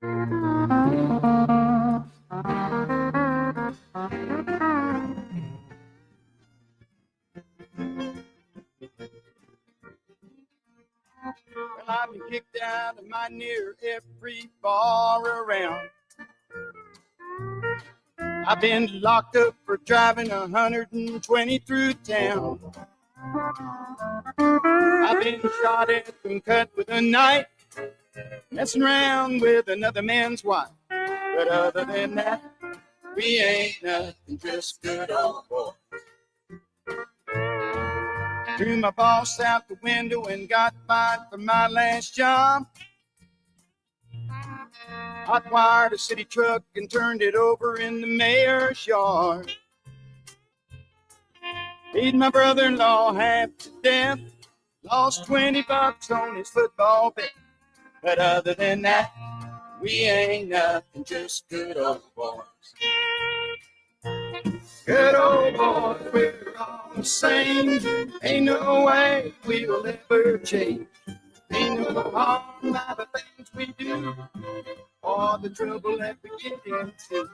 I've been kicked out of my near every bar around. I've been locked up for driving 120 through town. I've been shot at and cut with a knife, messing around with another man's wife. But other than that, we ain't nothing, just good old boys. Threw my boss out the window and got fired for my last job. Hot-wired a city truck and turned it over in the mayor's yard. Beat my brother-in-law half to death. Lost $20 on his football bet. But other than that, we ain't nothing, just good old boys. Good old boys, we're all the same. Ain't no way we'll ever change. Ain't no harm by the things we do, or the trouble that we get into.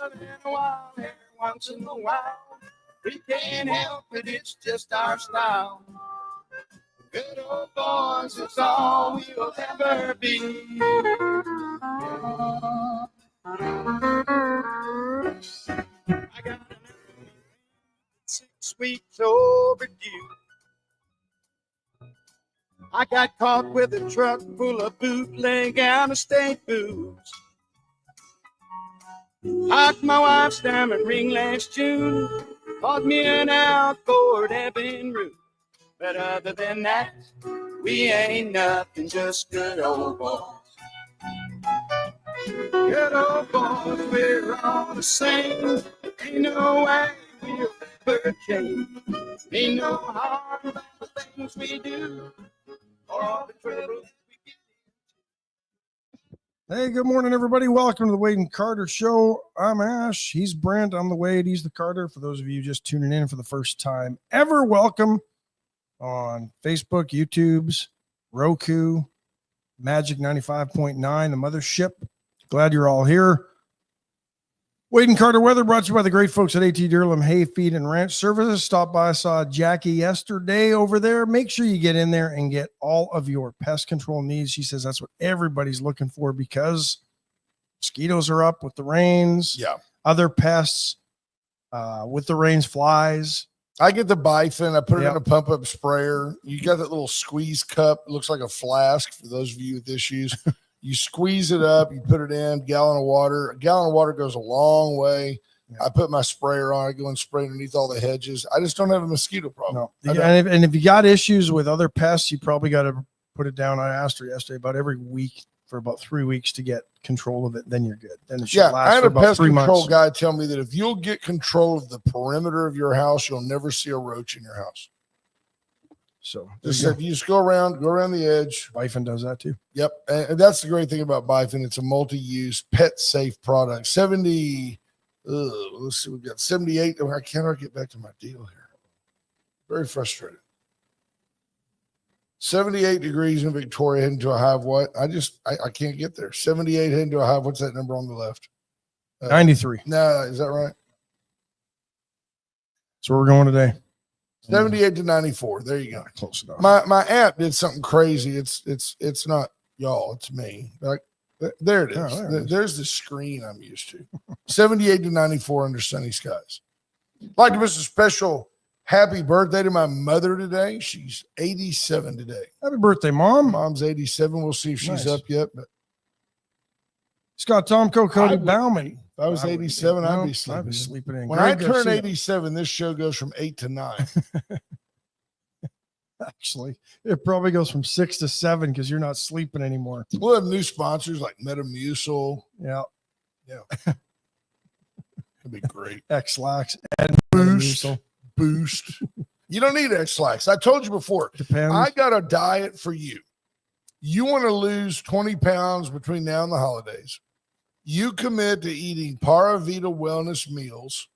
Other than a while, every once in a while, we can't help it, it's just our style. Good old boys is all we'll ever be. I got 6 weeks overdue. I got caught with a truck full of bootleg out-of-state booze. Hocked my wife's diamond ring last June. Bought me an outboard ebony roof. But other than that, we ain't nothing, just good old boys. Good old boys, we're all the same. Ain't no way we'll ever change. Ain't no harm about the things we do, or the trouble that we get into. Hey, good morning, everybody. Welcome to the Wade and Carter Show. I'm Ash. He's Brent. I'm the Wade. He's the Carter. For those of you just tuning in for the first time ever, welcome on Facebook, YouTube's, Roku, Magic 95.9, the mothership. Glad you're all here. Wade and Carter weather brought to you by the great folks at AT Deerlam Hay Feed and Ranch Services. Stopped by, saw Jackie yesterday over there. Make sure you get in there and get all of your pest control needs. She says that's what everybody's looking for because mosquitoes are up with the rains. Yeah. Other pests with the rains, flies. I get the bifin. I put it in a pump-up sprayer. You got that little squeeze cup. It looks like a flask for those of you with issues. You squeeze it up. You put it in, gallon of water. A gallon of water goes a long way. Yeah. I put my sprayer on. I go and spray underneath all the hedges. I just don't have a mosquito problem. No. And if you got issues with other pests, you probably got to put it down. I asked her yesterday about every week for about 3 weeks to get control of it. Then you're good. Then it should last I had for a about pest 3 control months. guy tell me that if you'll get control of the perimeter of your house, you'll never see a roach in your house. So you just go around the edge. Bifin does that too. Yep. And that's the great thing about Bifin. It's a multi-use pet safe product. Let's see, we've got 78. I cannot get back to my deal here. Very frustrated. 78 degrees in Victoria, heading to a high of what? I can't get there. 78 heading to a high. What's that number on the left? 93. No, is that right? That's where we're going today. 78 to 94. There you go. Close enough. My app did something crazy. It's not y'all, it's me. Like there it is. Oh, There's the screen I'm used to. 78 to 94 under sunny skies. I'd like to wish a special happy birthday to my mother today. She's 87 today. Happy birthday, Mom. Mom's 87. We'll see if she's up yet. But Scott Tomko, Cody Bauman. If I was 87, I'd be sleeping. I'd be sleeping in. When I turn 87, this show goes from 8 to 9. Actually, it probably goes from 6 to 7 because you're not sleeping anymore. We'll have new sponsors like Metamucil. Yeah. It'd be great. X-Lax and Boost. You don't need X-Lax. I told you before. Depends. I got a diet for you. You want to lose 20 pounds between now and the holidays. You commit to eating Para Vida wellness meals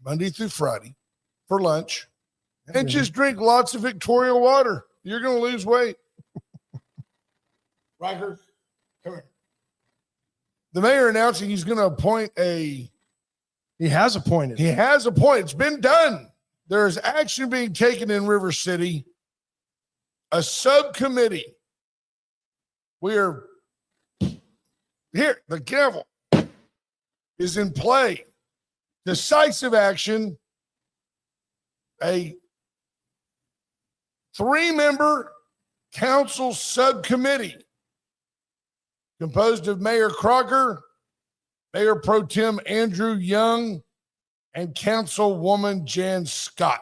Monday through Friday for lunch and just drink lots of Victoria water. You're going to lose weight. Right, her? Come here. The mayor announcing he's going to appoint He has appointed. It's been done. There's action being taken in River City. A subcommittee. We are here. The gavel is in play. Decisive action. A 3-member council subcommittee composed of Mayor Crocker, Mayor Pro Tem Andrew Young, and Councilwoman Jan Scott.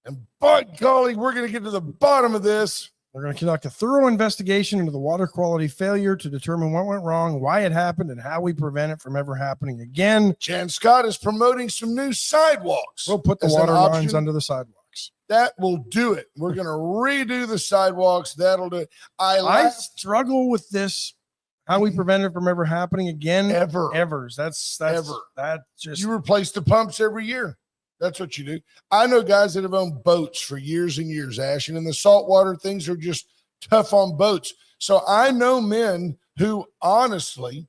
And by golly, we're going to get to the bottom of this. We're going to conduct a thorough investigation into the water quality failure to determine what went wrong, why it happened, and how we prevent it from ever happening again. Jan Scott is promoting some new sidewalks. We'll put the water lines under the sidewalks. That will do it. We're going to redo the sidewalks. That'll do it. I struggle with this. How we prevent it from ever happening again. Ever. That's ever. That just. You replace the pumps every year. That's what you do. I know guys that have owned boats for years and years, Ash, and in the saltwater, things are just tough on boats. So I know men who honestly,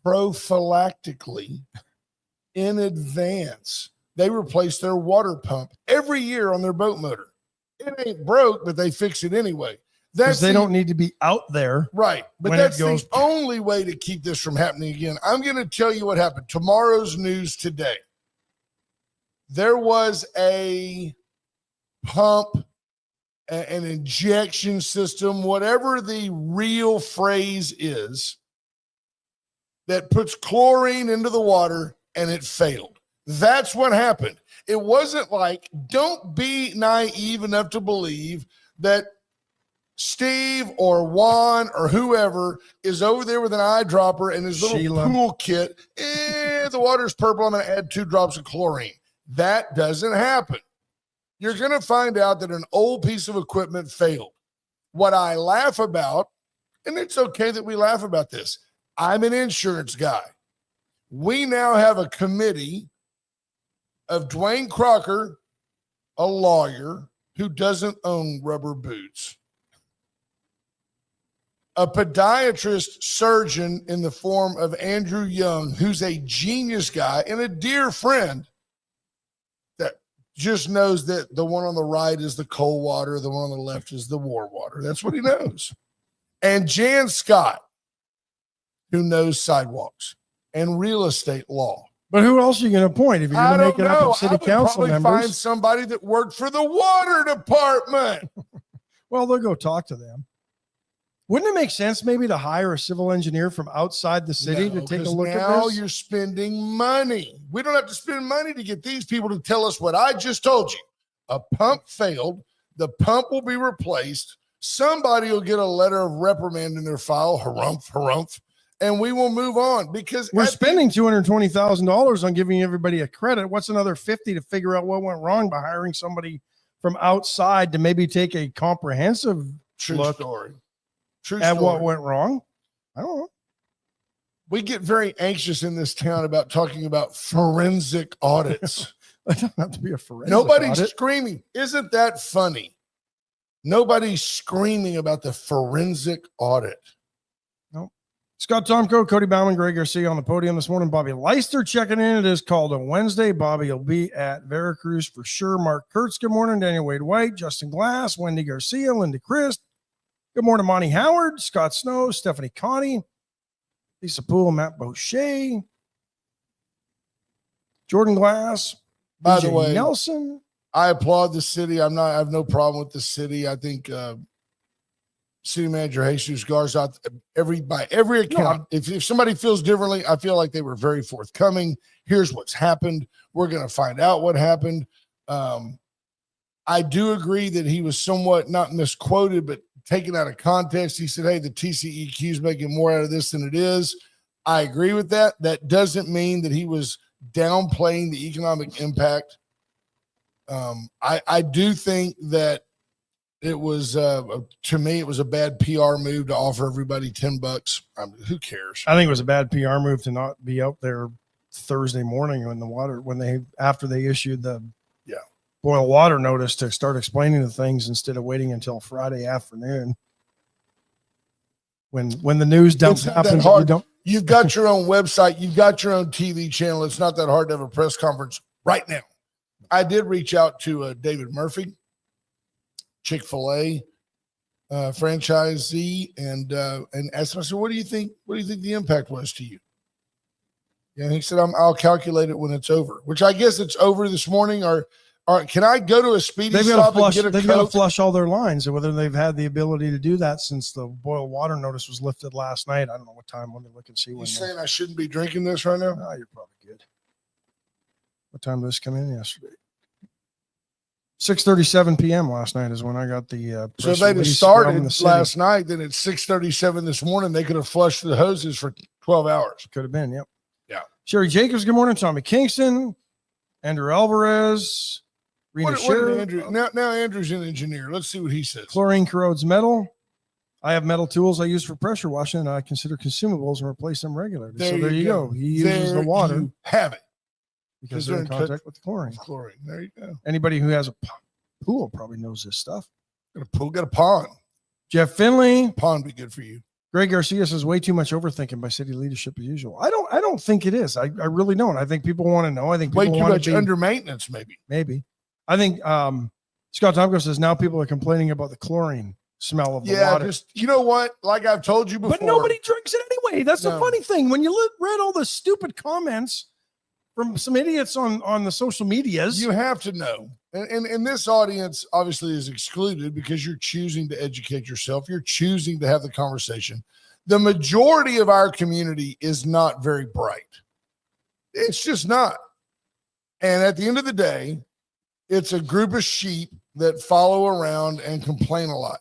prophylactically, in advance, they replace their water pump every year on their boat motor. It ain't broke, but they fix it anyway. Because they don't need to be out there. Right. But that's the only way to keep this from happening again. I'm going to tell you what happened. Tomorrow's news today. There was a pump, an injection system, whatever the real phrase is, that puts chlorine into the water and it failed. That's what happened. It wasn't like, don't be naive enough to believe that Steve or Juan or whoever is over there with an eyedropper and his little pool kit. The water's purple. I'm going to add 2 drops of chlorine. That doesn't happen. You're going to find out that an old piece of equipment failed. What I laugh about, and it's okay that we laugh about this, I'm an insurance guy. We now have a committee of Dwayne Crocker, a lawyer who doesn't own rubber boots, a podiatrist surgeon in the form of Andrew Young, who's a genius guy and a dear friend that just knows that the one on the right is the cold water, the one on the left is the warm water. That's what he knows. And Jan Scott, who knows sidewalks and real estate law. But who else are you going to appoint if you're going to make it up of city council members? Find somebody that worked for the water department. Well, they'll go talk to them. Wouldn't it make sense maybe to hire a civil engineer from outside the city to take a look at this? Now you're spending money. We don't have to spend money to get these people to tell us what I just told you. A pump failed. The pump will be replaced. Somebody will get a letter of reprimand in their file, harumph, and we will move on because we're spending $220,000 on giving everybody a credit. What's another $50 to figure out what went wrong by hiring somebody from outside to maybe take a comprehensive look at what went wrong? I don't know. We get very anxious in this town about talking about forensic audits. It doesn't have to be a forensic Nobody's audit. screaming. Isn't that funny? Nobody's screaming about the forensic audit. Nope. Scott Tomko, Cody Bauman, Greg Garcia on the podium this morning. Bobby Leister checking in. It is called a Wednesday. Bobby will be at Veracruz for sure. Mark Kurtz, good morning. Daniel Wade White, Justin Glass, Wendy Garcia, Linda Christ. Good morning, Monty Howard, Scott Snow, Stephanie Connie, Lisa Poole, Matt Boucher, Jordan Glass. By the way, Nelson. I applaud the city. I have no problem with the city. I think city manager Jesus Garza, by every account, if somebody feels differently, I feel like they were very forthcoming. Here's what's happened. We're going to find out what happened. I do agree that he was somewhat not misquoted, but taken out of context. He said, hey, the TCEQ is making more out of this than it is. I agree with that. That doesn't mean that he was downplaying the economic impact. I do think that it was, to me, it was a bad PR move to offer everybody $10. Who cares? I think it was a bad PR move to not be out there Thursday morning after they issued the boil water notice to start explaining the things instead of waiting until Friday afternoon. when the news dump It's not that happens, hard. you don't. You've got your own website. You've got your own TV channel. It's not that hard to have a press conference right now. I did reach out to David Murphy, Chick-fil-A franchisee, and asked him, I said, what do you think the impact was to you? And he said, I'll calculate it when it's over, which I guess it's over this morning. Or can I go to a speedy stop and get a They've got to flush all their lines, and whether they've had the ability to do that since the boil water notice was lifted last night. I don't know what time. Let me look and see. You saying I shouldn't be drinking this right now? Oh, you're probably good. What time did this come in yesterday? 6:37 p.m. last night is when I got the so if they'd have started last night, then it's 6:37 this morning. They could have flushed the hoses for 12 hours. Could have been, yep. Yeah. Sherry Jacobs, good morning. Tommy Kingston, Andrew Alvarez, Rena What Sherry. Andrew? Now Andrew's an engineer. Let's see what he says. Chlorine corrodes metal. I have metal tools I use for pressure washing, and I consider consumables and replace them regularly. So there you go. He uses the water. You have it. Because they're in contact with the chlorine. Chlorine. There you go. Anybody who has a pool probably knows this stuff. Got a pool, got a pond. Jeff Finley. Pond be good for you. Greg Garcia says way too much overthinking by city leadership as usual. I don't think it is. I really don't. I think people want to know. I think people way too much under maintenance, maybe. I think Scott Tomko says now people are complaining about the chlorine smell of the water. Just you know what? Like I've told you before. But nobody drinks it anyway. That's the funny thing. When you read all the stupid comments from some idiots on the social medias. You have to know. And this audience obviously is excluded because you're choosing to educate yourself. You're choosing to have the conversation. The majority of our community is not very bright. It's just not. And at the end of the day, it's a group of sheep that follow around and complain a lot.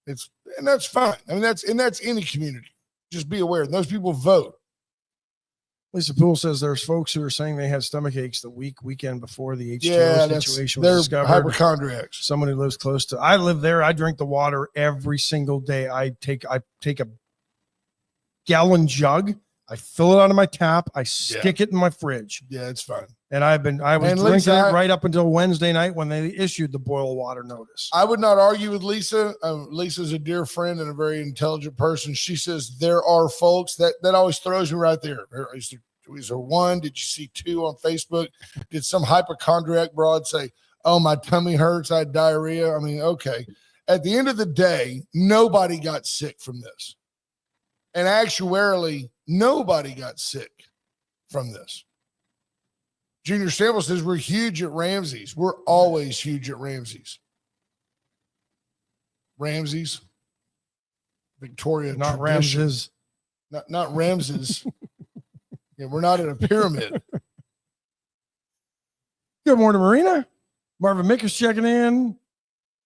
And that's fine. I mean, that's any community. Just be aware. Those people vote. Lisa Poole says there's folks who are saying they had stomach aches the weekend before the H2O situation was discovered. Hypochondriacs. Someone who lives close to. I live there. I drink the water every single day. I take a gallon jug. I fill it out of my tap. I stick it in my fridge. Yeah, it's fine. And I was drinking it right up until Wednesday night when they issued the boil water notice. I would not argue with Lisa. Lisa's a dear friend and a very intelligent person. She says there are folks that always throws me right there. Is there one? Did you see two on Facebook? Did some hypochondriac broad say, oh, my tummy hurts, I had diarrhea? I mean, okay. At the end of the day, nobody got sick from this. And actuarially, nobody got sick from this. Junior Sample says we're huge at Ramsey's. We're always huge at Ramsey's. Ramsey's, Victoria, not tradition. Ramses, not Ramses. Yeah, we're not in a pyramid. Good morning, Marina. Marvin Mick is checking in.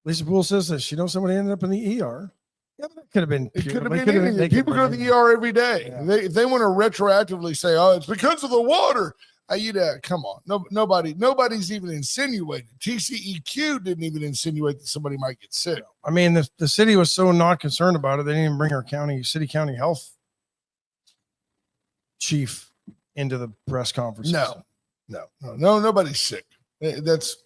Lisa Poole says that she knows somebody ended up in the ER. Yeah, but that could have been. It could have been anything. People go to the ER every day. Yeah. If they want to retroactively say, "Oh, it's because of the water," come on. Nobody's even insinuated. TCEQ didn't even insinuate that somebody might get sick. I mean, the city was so not concerned about it, they didn't even bring our city county health chief into the press conference. No, nobody's sick. That's.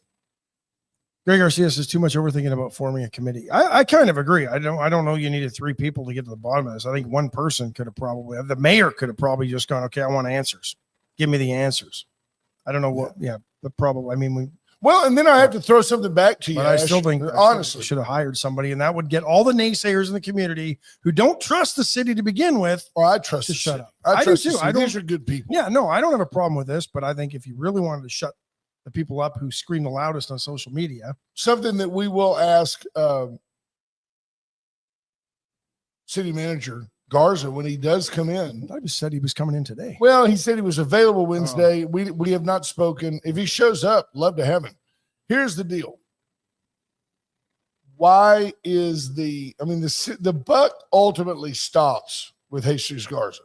Greg Garcia says too much overthinking about forming a committee. I kind of agree. I don't know you needed 3 people to get to the bottom of this. I think one person could have probably, the mayor could have probably just gone, okay, I want answers. Give me the answers. I don't know what, the problem. I mean, and then I have to throw something back to you. But I still think, honestly, should have hired somebody, and that would get all the naysayers in the community who don't trust the city to begin with. Well, I trust to shut up. I trust do too. These are good people. Yeah, no, I don't have a problem with this, but I think if you really wanted to shut the people up who scream the loudest on social media. Something that we will ask city manager Garza when he does come in. I just said he was coming in today. Well, he said he was available Wednesday. We have not spoken. If he shows up, love to have him. Here's the deal. Why is the buck ultimately stops with Jesus Garza,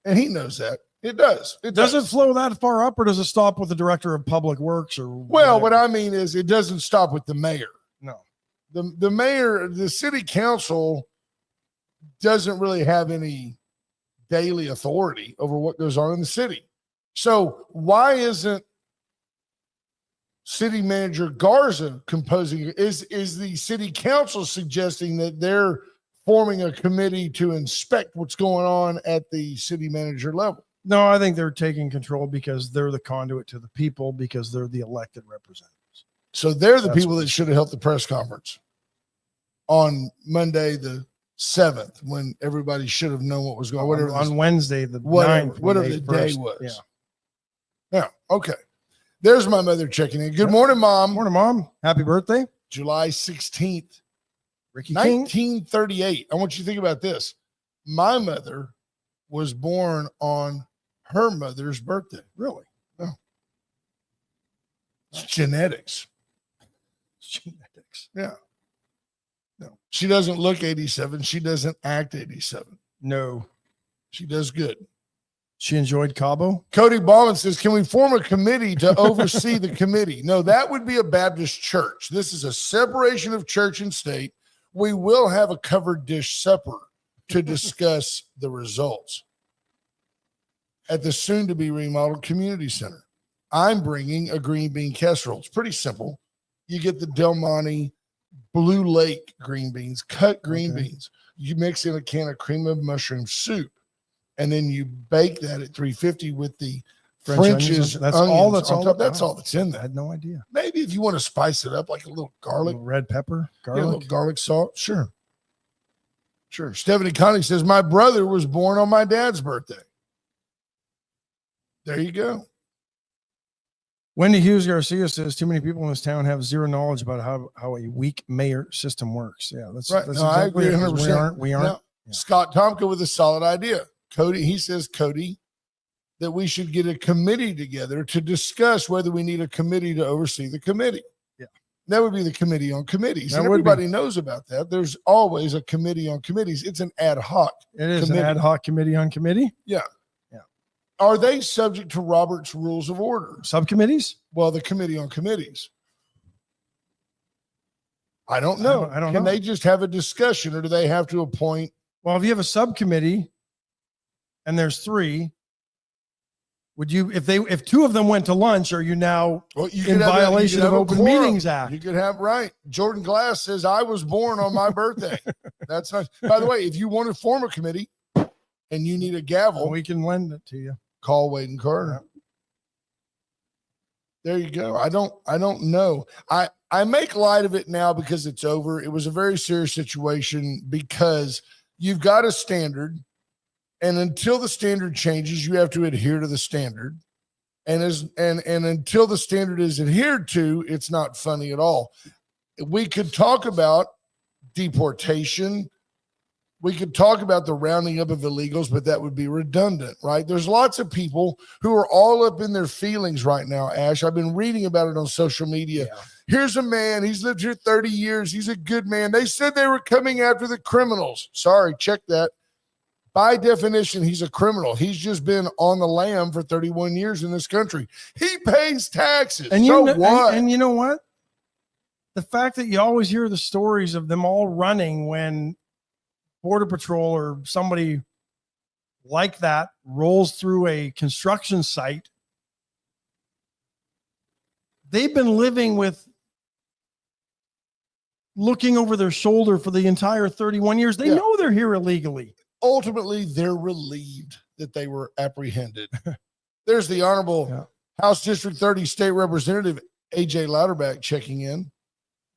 and he knows that. It does. Does it flow that far up, or does it stop with the director of public works? Or well, what I mean is, it doesn't stop with the mayor. No, the mayor, the city council doesn't really have any daily authority over what goes on in the city. So why isn't city manager Garza composing? Is the city council suggesting that they're forming a committee to inspect what's going on at the city manager level. No, I think they're taking control because they're the conduit to the people, because they're the elected representatives. So they're the That's people that should have held the press conference on Monday, the 7th, when everybody should have known what was going on. Whatever On Wednesday, the whatever, 9th, whatever the day was. Yeah. Okay. There's my mother checking in. Good morning, Mom. Morning, Mom. Happy birthday. July 16th, Ricky King. 1938. I want you to think about this. My mother was born on her mother's birthday. Really? No. It's genetics. Genetics. Yeah. No. She doesn't look 87. She doesn't act 87. No. She does good. She enjoyed Cabo. Cody Ballman says, can we form a committee to oversee the committee? No, that would be a Baptist church. This is a separation of church and state. We will have a covered dish supper to discuss the results at the soon-to-be remodeled community center. I'm bringing a green bean casserole. It's pretty simple. You get the Del Monte Blue Lake green beans, cut green beans. You mix in a can of cream of mushroom soup, and then you bake that at 350 with the French's. That's all that's on all. top. That's all that's in I there. had no idea. Maybe if you want to spice it up, like a little garlic, Red pepper, yeah, a little garlic. garlic salt. Sure. Stephanie Connie says, my brother was born on my dad's birthday. There you go. Wendy Hughes Garcia says too many people in this town have zero knowledge about how a weak mayor system works. Yeah, that's Right. That's No, I exactly agree it, 'cause 100%. We aren't. Now, Yeah. Scott Tomka with a solid idea. He says, Cody, that we should get a committee together to discuss whether we need a committee to oversee the committee. Yeah. That would be the committee on committees. That And would be. everybody knows about that. There's always a committee on committees. It's an ad hoc. It is committee. an ad hoc committee on committee. Yeah. Yeah. Are they subject to Robert's Rules of Order? Subcommittees? Well, the committee on committees. I don't know. I don't Can know. they just have a discussion, or do they have to appoint? Well, if you have a subcommittee and there's three, would you, if two of them went to lunch, are you now Well, you in could have violation you of could have a Open quorum. Meetings Act? You could have, right. Jordan Glass says, I was born on my birthday. That's nice. By the way, if you want to form a committee and you need a gavel, We can lend it to you. call Wade and Carter. There you go. I don't know. I make light of it now because it's over. It was a very serious situation because you've got a standard, and until the standard changes, you have to adhere to the standard. And until the standard is adhered to, it's not funny at all. We could talk about deportation. We could talk about the rounding up of illegals, but that would be redundant, right? There's lots of people who are all up in their feelings right now, Ash. I've been reading about it on social media. Yeah. Here's a man. He's lived here 30 years. He's a good man. They said they were coming after the criminals. Sorry, check that. By definition, he's a criminal. He's just been on the lam for 31 years in this country. He pays taxes. And so you know, what? and you know what? The fact that you always hear the stories of them all running when Border Patrol or somebody like that rolls through a construction site. They've been living with looking over their shoulder for the entire 31 years. They know they're here illegally. Ultimately, they're relieved that they were apprehended. There's the Honorable House District 30 State Representative A.J. Louderback checking in.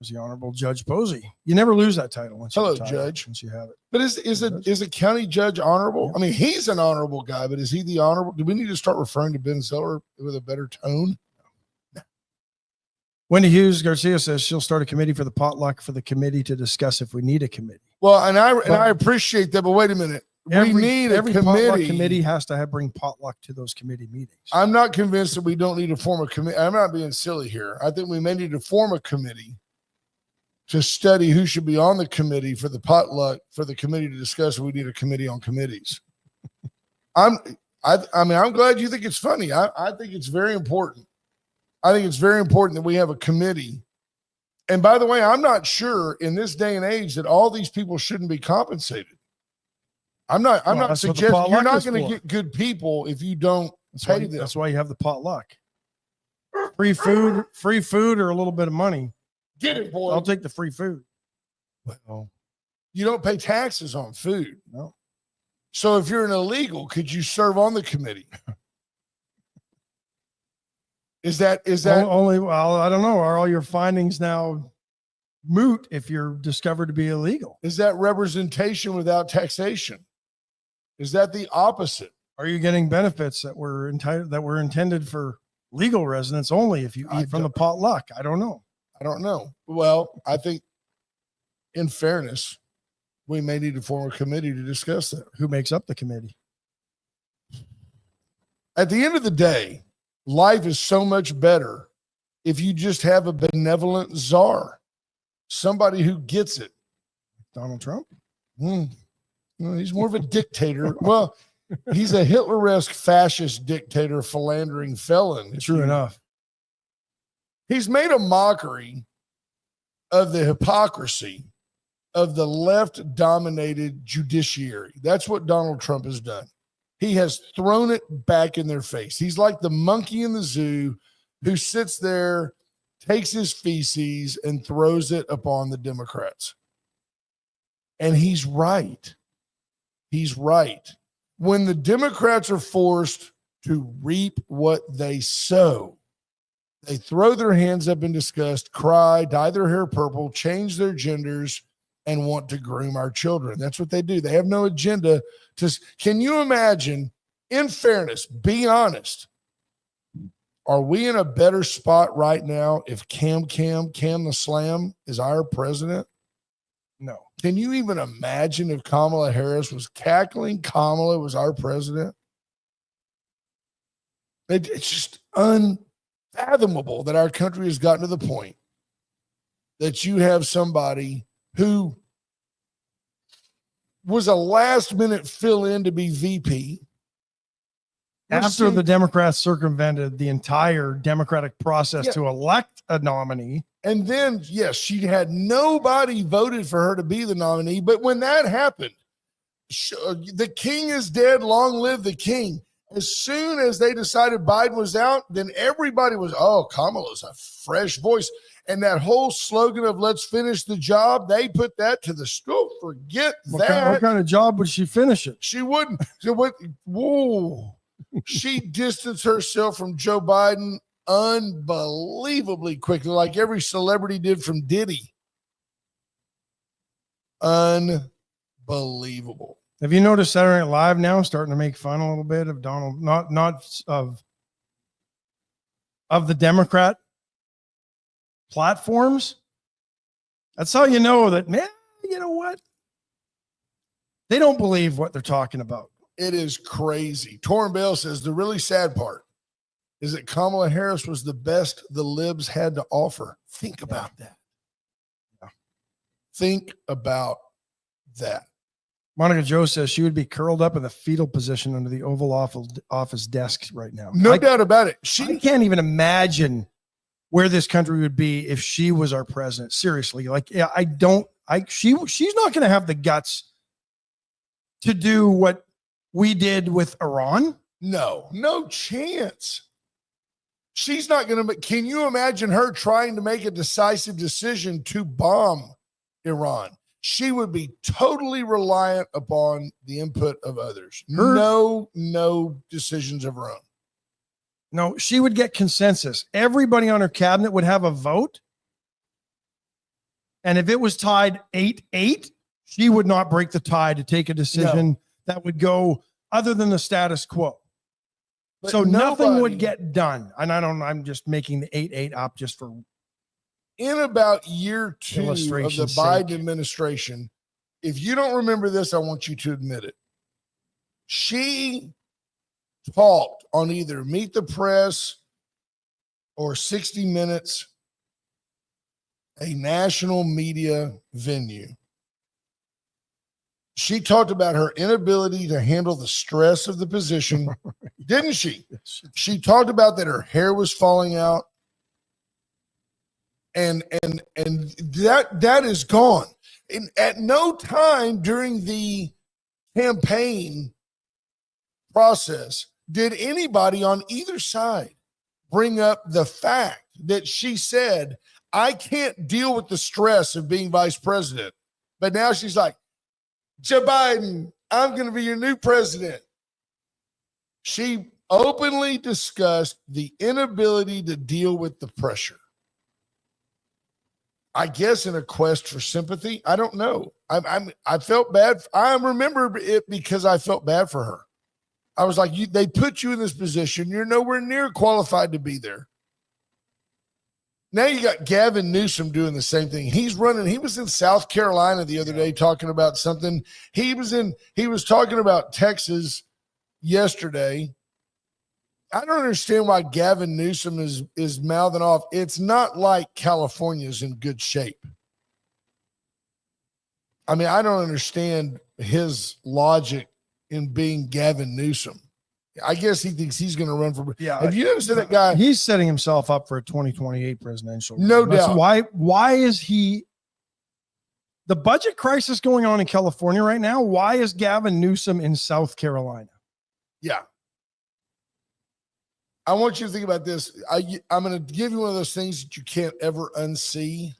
Was the Honorable Judge Posey. You never lose that title once you Hello, retire, Judge. once you have it. But is a county judge honorable? I mean, he's an honorable guy, but is he the honorable? Do we need to start referring to Ben Zeller with a better tone? Wendy Hughes Garcia says she'll start a committee for the potluck for the committee to discuss if we need a committee. Well, and I appreciate that, but wait a minute. We need every a potluck committee. committee has to bring potluck to those committee meetings. I'm not convinced that we don't need to form a committee. I'm not being silly here. I think we may need to form a committee to study who should be on the committee for the potluck for the committee to discuss if we need a committee on committees. I mean, I'm glad you think it's funny. I think it's very important. I think it's very important that we have a committee. And by the way, I'm not sure in this day and age that all these people shouldn't be compensated. I'm not suggesting you're not going to get good people if you don't pay them. That's why you have the potluck. Free food or a little bit of money. Get it, boy. I'll take the free food. Well, You don't pay taxes on food. No. So if you're an illegal, could you serve on the committee? Is that only? Well, I don't know. Are all your findings now moot if you're discovered to be illegal? Is that representation without taxation? Is that the opposite? Are you getting benefits that were intended for legal residents only if you eat from the potluck? I don't know. Well, I think in fairness, we may need to form a committee to discuss that. Who makes up the committee? At the end of the day, life is so much better if you just have a benevolent czar, somebody who gets it. Donald Trump? Well, he's more of a dictator. Well, he's a Hitler-esque fascist dictator, philandering felon. True enough. He's made a mockery of the hypocrisy of the left-dominated judiciary. That's what Donald Trump has done. He has thrown it back in their face. He's like the monkey in the zoo who sits there, takes his feces, and throws it upon the Democrats. And he's right. He's right. When the Democrats are forced to reap what they sow, they throw their hands up in disgust, cry, dye their hair purple, change their genders, and want to groom our children. That's what they do. They have no agenda. Can you imagine, in fairness, be honest, are we in a better spot right now if Cam the Slam is our president? No. Can you even imagine if Kamala Harris was cackling Kamala was our president? It's just unfathomable that our country has gotten to the point that you have somebody who was a last-minute fill-in to be VP. After the Democrats circumvented the entire democratic process to elect a nominee. And then, yes, she had nobody voted for her to be the nominee. But when that happened, the king is dead, long live the king. As soon as they decided Biden was out, then everybody was, Kamala's a fresh voice. And that whole slogan of let's finish the job, they put that to the stove. Forget that. What kind of job would she finish it? She wouldn't. So what? Whoa. She distanced herself from Joe Biden unbelievably quickly, like every celebrity did from Diddy. Unbelievable. Have you noticed Saturday Night Live now starting to make fun a little bit of Donald, not of the Democrat platforms? That's how you know that, man, you know what? They don't believe what they're talking about. It is crazy. Torrin Bale says the really sad part is that Kamala Harris was the best the libs had to offer. Think about that. Yeah. Think about that. Monica Joe says she would be curled up in the fetal position under the Oval Office desk right now. No doubt about it. I can't even imagine where this country would be if she was our president. Seriously. She's not going to have the guts to do what we did with Iran. No chance. She's not going to. Can you imagine her trying to make a decisive decision to bomb Iran? She would be totally reliant upon the input of others. No decisions of her own. No, she would get consensus. Everybody on her cabinet would have a vote. And if it was tied 8-8, she would not break the tie to take a decision that would go other than the status quo. But so nothing would get done. And I'm just making the 8-8 up just for. In about year 2 of the Biden administration, if you don't remember this, I want you to admit it. She talked on either Meet the Press or 60 Minutes, a national media venue. She talked about her inability to handle the stress of the position, didn't she? She talked about that her hair was falling out. And that is gone. And at no time during the campaign process did anybody on either side bring up the fact that she said, I can't deal with the stress of being vice president. But now she's like, Joe Biden, I'm going to be your new president. She openly discussed the inability to deal with the pressure. I guess in a quest for sympathy. I don't know. I felt bad. I remember it because I felt bad for her. I was like, they put you in this position. You're nowhere near qualified to be there. Now you got Gavin Newsom doing the same thing. He's running. He was in South Carolina the other day talking about something. He was talking about Texas yesterday. I don't understand why Gavin Newsom is mouthing off. It's not like California's in good shape. I mean, I don't understand his logic in being Gavin Newsom. I guess he thinks he's going to run for. Yeah. Have you ever seen that guy? He's setting himself up for a 2028 presidential. No doubt. Why is he? The budget crisis going on in California right now. Why is Gavin Newsom in South Carolina? Yeah. I want you to think about this. I'm going to give you one of those things that you can't ever unsee.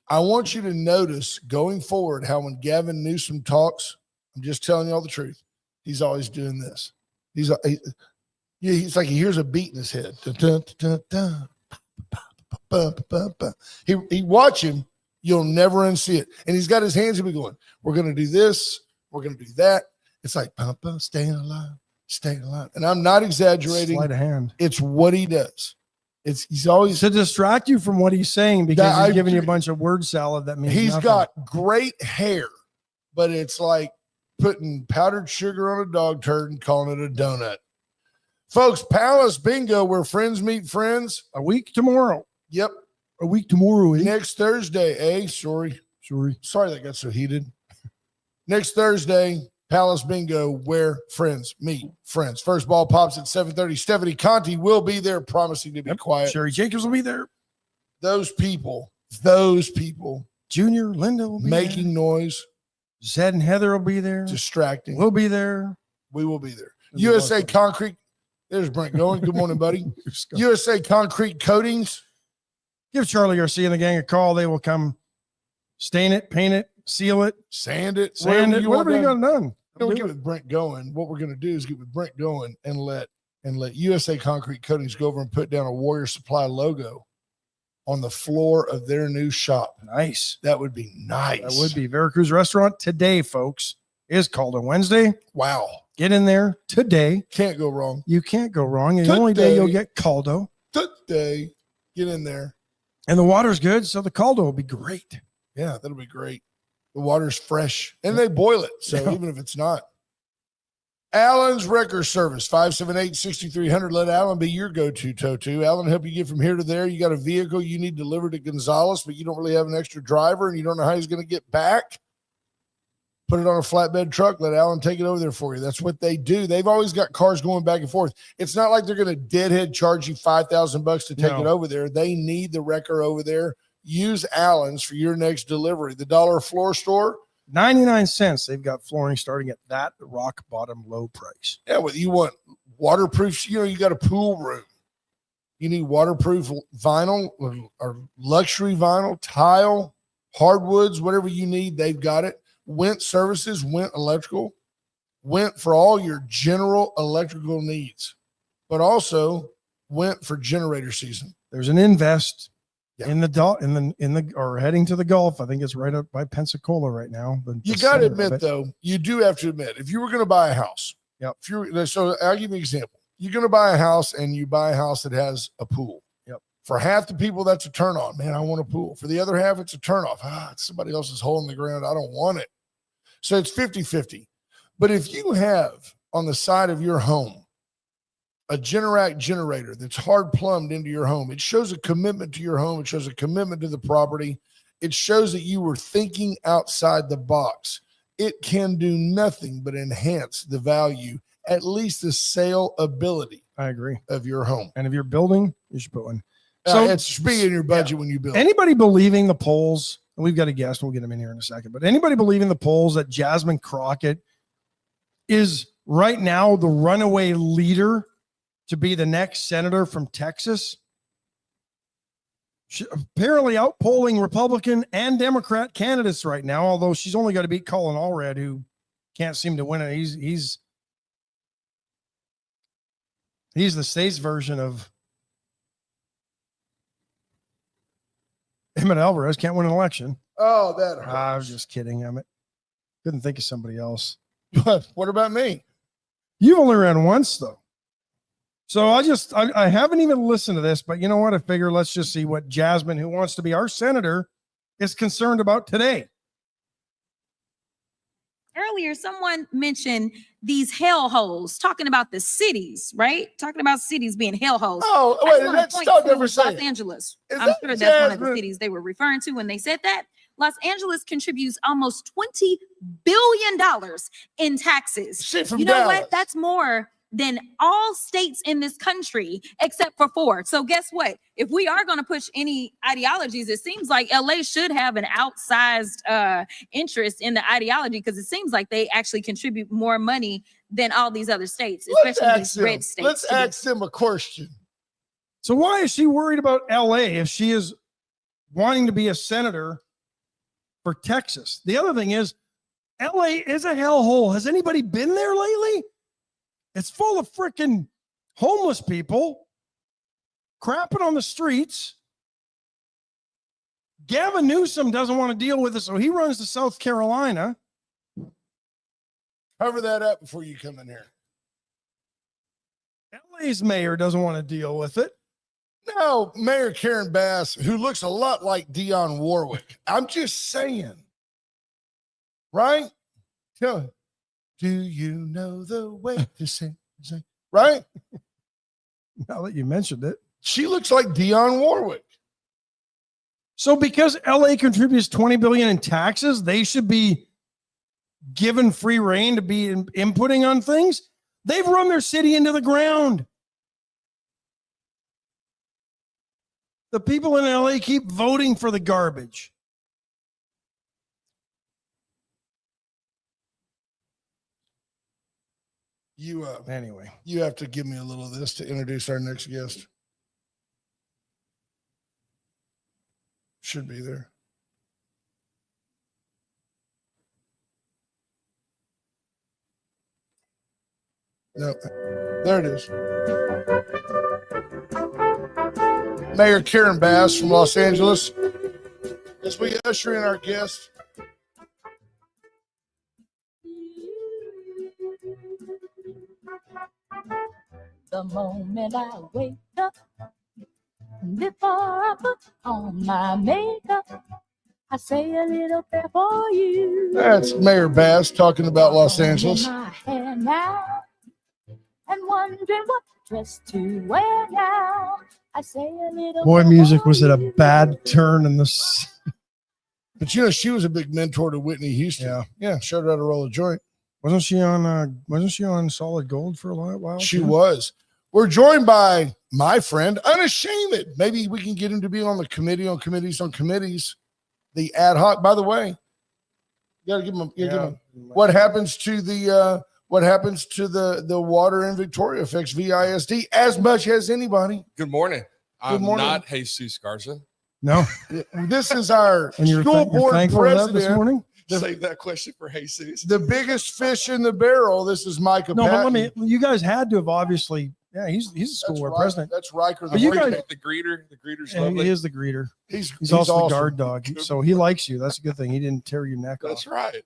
I want you to notice going forward how when Gavin Newsom talks, I'm just telling you all the truth, he's always doing this. He's like he hears a beat in his head. He watch him, you'll never unsee it. And he's got his hands in going, we're going to do this, we're going to do that. It's like, staying alive. Staying alive. And I'm not exaggerating. Sleight of hand. It's what he does. He's always to distract you from what he's saying because he's giving you a bunch of word salad that means he's nothing. got great hair, but it's like putting powdered sugar on a dog turd and calling it a donut. Folks, Palace Bingo, where friends meet friends. A week tomorrow. Yep. A week tomorrow. Next Thursday, Sorry that got so heated. Next Thursday, Palace Bingo, where friends meet friends. First ball pops at 7:30. Stephanie Conti will be there, promising to be quiet. Sherry Jacobs will be there. Those people. Junior, Linda will be making there. Noise. Zed and Heather will be there. Distracting. We'll be there. We will be there. USA Concrete. There's Brent going. Good morning, buddy. USA Concrete Coatings. Give Charlie Garcia and the gang a call. They will come stain it, paint it, seal it, sand it, whatever you got done. We'll get with Brent going. What we're going to do is get with Brent going and let USA Concrete Coatings go over and put down a Warrior Supply logo on the floor of their new shop. Nice. That would be nice. That would be. Veracruz Restaurant today, folks, is called on Wednesday. Wow. Get in there today. Can't go wrong. You can't go wrong. And the only day you'll get caldo. Today. Get in there. And the water's good, so the caldo will be great. Yeah, that'll be great. The water's fresh, and they boil it. So even if it's not. Allen's Wrecker Service, 578-6300. Let Allen be your go-to tow-to. Allen help you get from here to there. You got a vehicle you need delivered to Gonzales, but you don't really have an extra driver, and you don't know how he's going to get back. Put it on a flatbed truck. Let Allen take it over there for you. That's what they do. They've always got cars going back and forth. It's not like they're going to deadhead charge you $5,000 to take it over there. They need the wrecker over there. Use Allen's for your next delivery. The Dollar Floor Store, 99 cents. They've got flooring starting at that rock bottom low price. Yeah, whether you want waterproof, you got a pool room. You need waterproof vinyl or luxury vinyl, tile, hardwoods, whatever you need, they've got it. Went Services, Went Electrical, Went for all your general electrical needs, but also Went for generator season. There's an invest in the or heading to the Gulf. I think it's right up by Pensacola right now. You got to admit, though, you do have to admit, if you were going to buy a house, so I'll give you an example. You're going to buy a house and you buy a house that has a pool. For half the people, that's a turn on. Man, I want a pool. For the other half, it's a turn off. It's somebody else's hole in the ground. I don't want it. So it's 50-50. But if you have on the side of your home a Generac generator that's hard plumbed into your home, it shows a commitment to your home. It shows a commitment to the property. It shows that you were thinking outside the box. It can do nothing but enhance the value, at least the sale ability. I agree. Of your home. And if you're building, you should put one. So it should be in your budget when you build. Anybody believing the polls, and we've got a guest, we'll get him in here in a second, but anybody believing the polls that Jasmine Crockett is right now the runaway leader to be the next senator from Texas? apparently outpolling Republican and Democrat candidates right now, although she's only got to beat Colin Allred, who can't seem to win it. He's the state's version of Emmett Alvarez. Can't win an election. Oh, that hurts. I was just kidding, Emmett. Couldn't think of somebody else. What about me? You've only ran once, though. So I haven't even listened to this, but you know what? I figure let's just see what Jasmine, who wants to be our senator, is concerned about today. Earlier, someone mentioned these hellholes, talking about the cities, right? Talking about cities being hellholes. Oh, wait, that's stop never saying. Los Angeles. Is I'm that sure that's one of Jasmine? the cities they were referring to when they said that. Los Angeles contributes almost $20 billion in taxes. Shit from You know Dallas. what? That's more than all states in this country except for 4. So guess what? If we are going to push any ideologies, it seems like LA should have an outsized interest in the ideology, because it seems like they actually contribute more money than all these other states, especially these red states. Let's ask them a question. So why is she worried about LA if she is wanting to be a senator for Texas? The other thing is, LA is a hellhole. Has anybody been there lately? It's full of freaking homeless people crapping on the streets. Gavin Newsom doesn't want to deal with it, so he runs to South Carolina. Cover that up before you come in here. LA's mayor doesn't want to deal with it. No, Mayor Karen Bass, who looks a lot like Dionne Warwick. I'm just saying. Right? Do you know the way to say, right? Now that you mentioned it. She looks like Dionne Warwick. So because LA contributes $20 billion in taxes, they should be given free reign to be inputting on things. They've run their city into the ground. The people in LA keep voting for the garbage. Anyway, You have to give me a little of this to introduce our next guest. Should be there. No, there it is. Mayor Karen Bass from Los Angeles. As we usher in our guest. The moment I wake up, before I put on my makeup, I say a little prayer for you. That's Mayor Bass talking about Los Angeles. My hair now, and wondering what dress to wear now. I say a little. boy, prayer music for was at a you. bad turn in this. But you know, she was a big mentor to Whitney Houston. Yeah, showed her how to roll a joint. Wasn't she on Solid Gold for a while? She too? was. We're joined by my friend, Unashamed. Maybe we can get him to be on the committee on committees. The ad hoc. By the way, you gotta give him. What happens to the water in Victoria affects VISD as much as anybody. Good morning. I'm morning. not Jesus Garza. No. This is our And you're school board thankful for that this president. morning? Save that question for Jesus. The biggest fish in the barrel. This is Micah. No, but Patton. you guys had to have obviously. Yeah, he's a school board president. That's Riker. But you guys- The greeter's Yeah, lovely. he is the greeter. He's also awesome. the guard dog, so he likes you. That's a good thing. He didn't tear your neck That's off. right.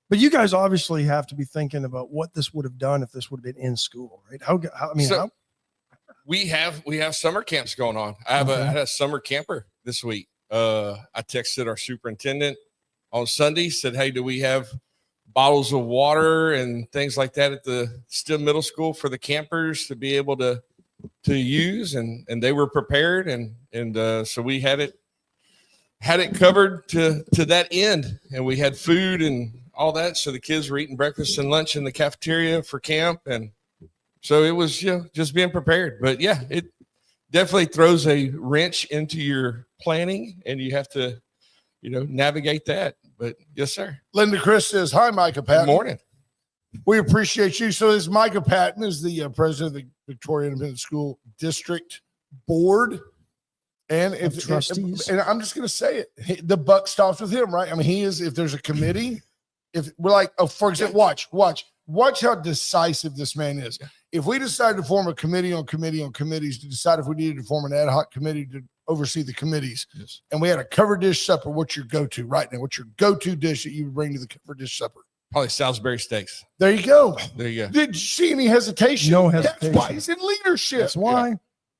But you guys obviously have to be thinking about what this would have done if this would have been in school, right? We have summer camps going on. I had a summer camper this week. I texted our superintendent on Sunday, said, "Hey, do we have bottles of water and things like that at the Still Middle School for the campers to be able to use?" And they were prepared, and so we had it covered to that end, and we had food and all that. So the kids were eating breakfast and lunch in the cafeteria for camp, and so it was just being prepared. But yeah, it definitely throws a wrench into your planning, and you have to navigate that. But yes, sir. Linda Chris says, "Hi, Micah Patton. Good morning. We appreciate you." So this Micah Patton is the president of the Victoria Independent School District Board. And Of trustees. and I'm just going to say it, the buck stops with him, right? I mean, he is, if there's a committee, if we're like, oh, for example, watch how decisive this man is. If we decided to form a committee on committees to decide if we needed to form an ad hoc committee to oversee the committees, and we had a cover dish supper, what's your go-to right now? What's your go-to dish that you would bring to the cover dish supper? Probably Salisbury steaks. There you go. There you go. Did you see any hesitation? No hesitation. That's why he's in leadership. That's why.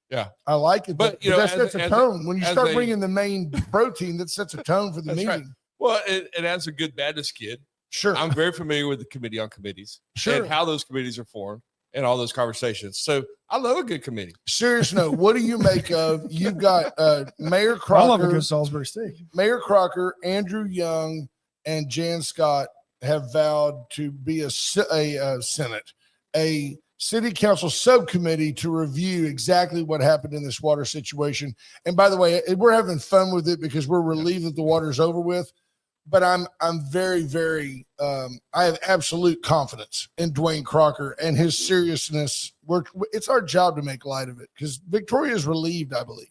Yeah. I like it. But, That sets a tone. When you as start a- bringing the main protein, that sets a tone for the That's meeting. right. Well, and as a good Baptist kid, Sure. I'm very familiar with the committee on committees Sure. and how those committees are formed and all those conversations. So I love a good committee. Serious note, what do you make of, you've got Mayor I love a Crocker, good Salisbury steak. Mayor Crocker, Andrew Young, and Jan Scott have vowed to be a city council subcommittee to review exactly what happened in this water situation. And by the way, we're having fun with it because we're relieved that the water's over with. But I'm very, very, I have absolute confidence in Dwayne Crocker and his seriousness. It's our job to make light of it because Victoria is relieved, I believe.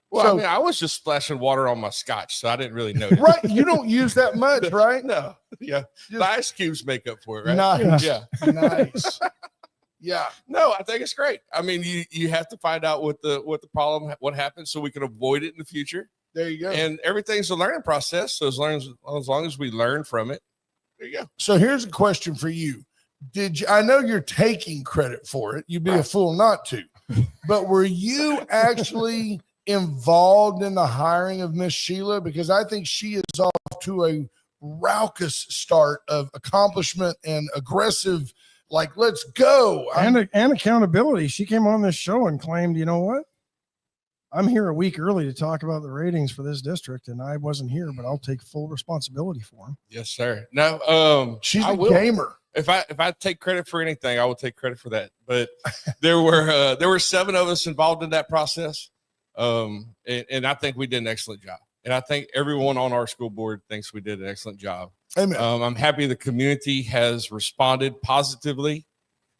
Well, So- I mean, I was just splashing water on my scotch, so I didn't really notice. Right. You don't use that much, right? No. Yeah. The ice cubes make up for it, right? Nice. Yeah. Nice. Yeah. No, I think it's great. I mean, you have to find out what the problem, what happened, so we can avoid it in the future. There you go. And everything's a learning process. So as long as we learn from it, there you go. So here's a question for you. I know you're taking credit for it. You'd be a fool not to. But were you actually involved in the hiring of Miss Sheila? Because I think she is off to a raucous start of accomplishment and aggressive, like, let's go. And accountability. She came on this show and claimed, you know what? I'm here a week early to talk about the ratings for this district, and I wasn't here, but I'll take full responsibility for them. Yes, sir. No, She's I a will. gamer. If I take credit for anything, I will take credit for that. But there were 7 of us involved in that process. And I think we did an excellent job. And I think everyone on our school board thinks we did an excellent job. Amen. I'm happy the community has responded positively.